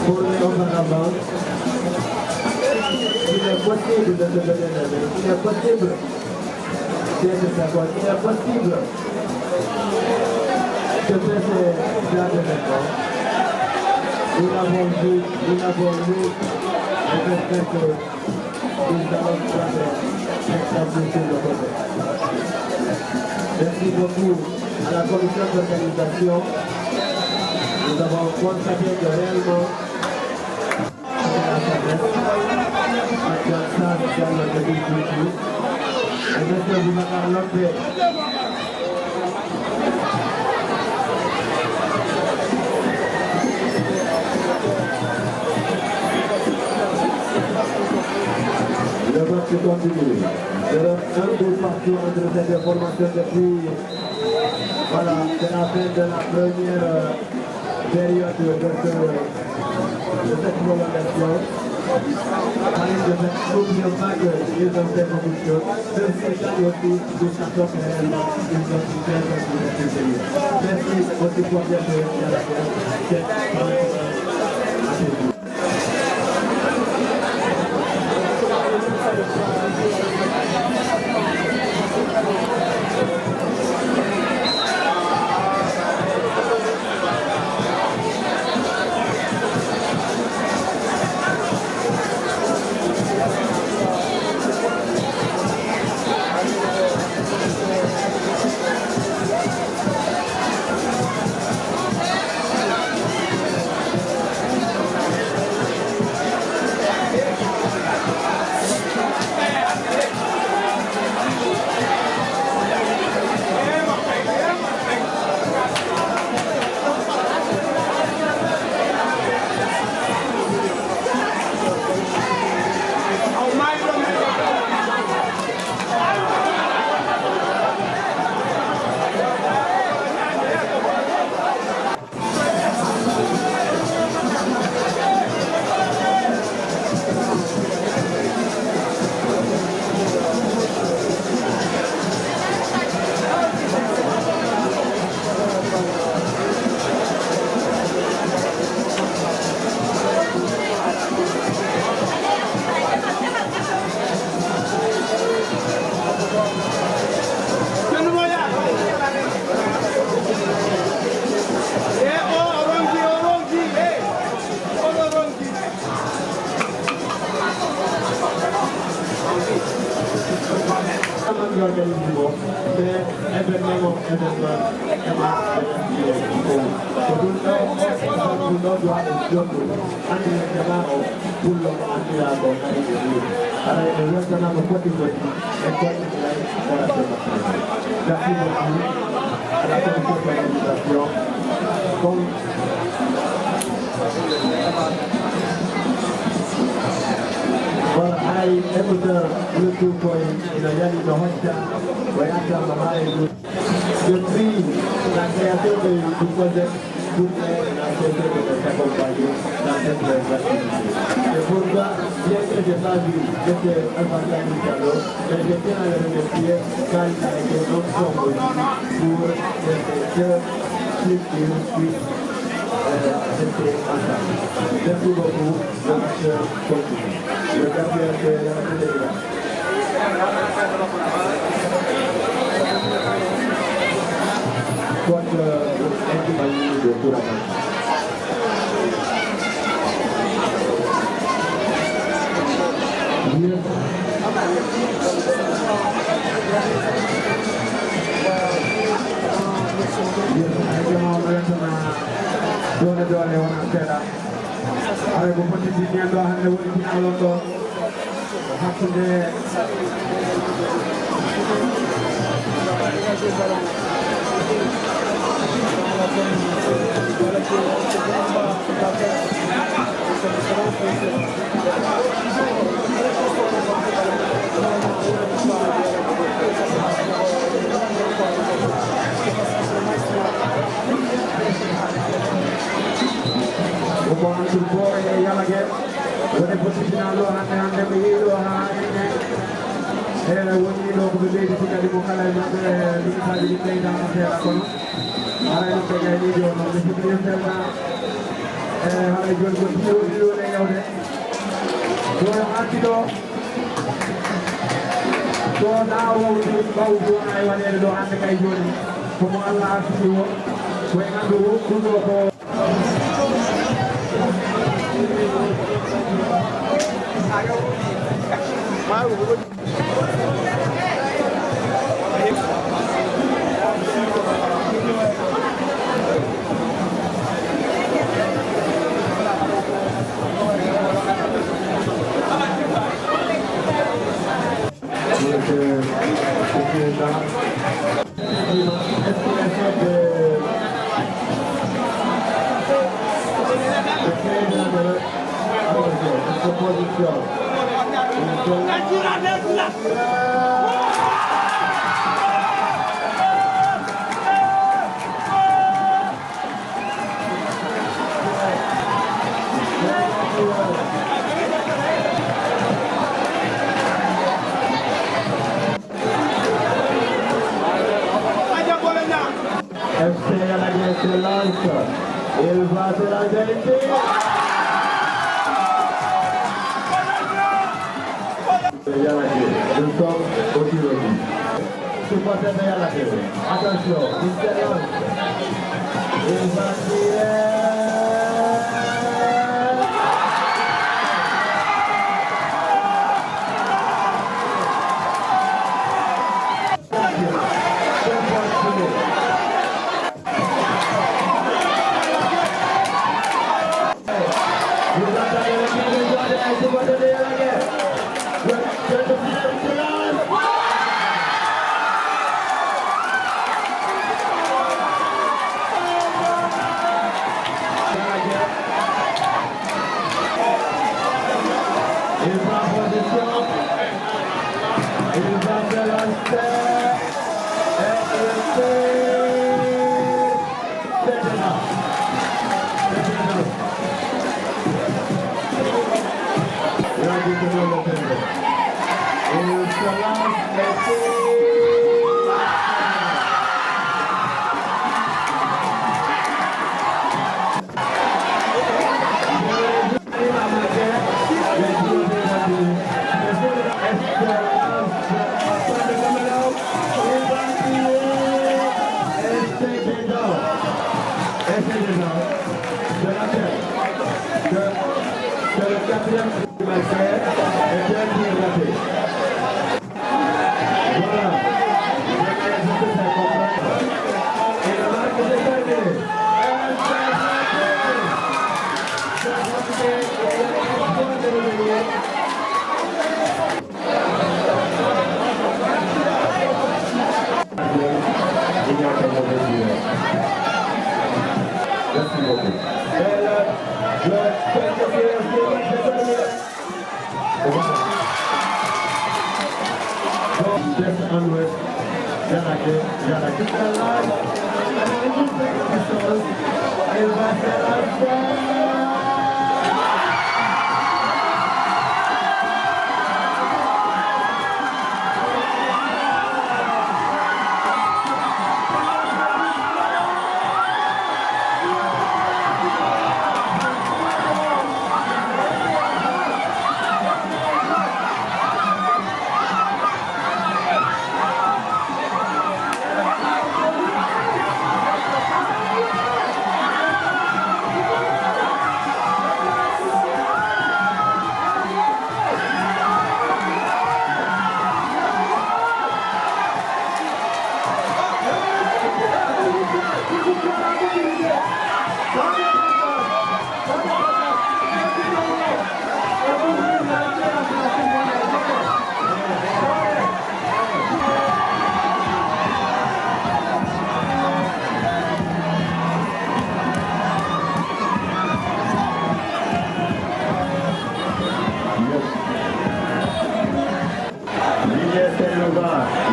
[SPEAKER 5] Former auparavant, il est possible de se donner la main, il est possible d'être savoir, il est possible de faire ces grands événements. Nous l'avons vu, et j'espère que nous allons prendre l'exemple sur le côté. Merci beaucoup à la commission d'organisation. Nous avons constaté que réellement, et monsieur Boubacar Lopé, qui continue. C'est un bout partout entre cette formation depuis, voilà, c'est la fin de la première période de cette prolongation. Parler de cette première vague ils ont fait compétition, même si ça aussi de chaque réellement ils ont fait cette série. Merci aussi pour bien faire la depuis la création du projet pour la société de s'accompagner dans cette activité. C'est pourquoi, bien que je n'ai pas vu M. Alphonse Diallo, mais je tiens à le remercier car il a été notre convenu pour que ces deux structures puissent rester ensemble. Merci beaucoup, le marcheur continue. Le directeur de la fédération. Contre l'intimité de tout la France. FC Yalagué se lance. Il va se la vérité. Yalagué, nous sommes au tir. Supporter de Yalagué. Attention, il se lance. Il va tirer. Il prend position, il va se lancer, et il fait, c'est dedans, il a dit que nous le faisons. Il se lance, que le quatrième marqueur est bien raté. Voilà. Et la marque est terminée. Merci beaucoup.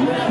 [SPEAKER 5] Yes,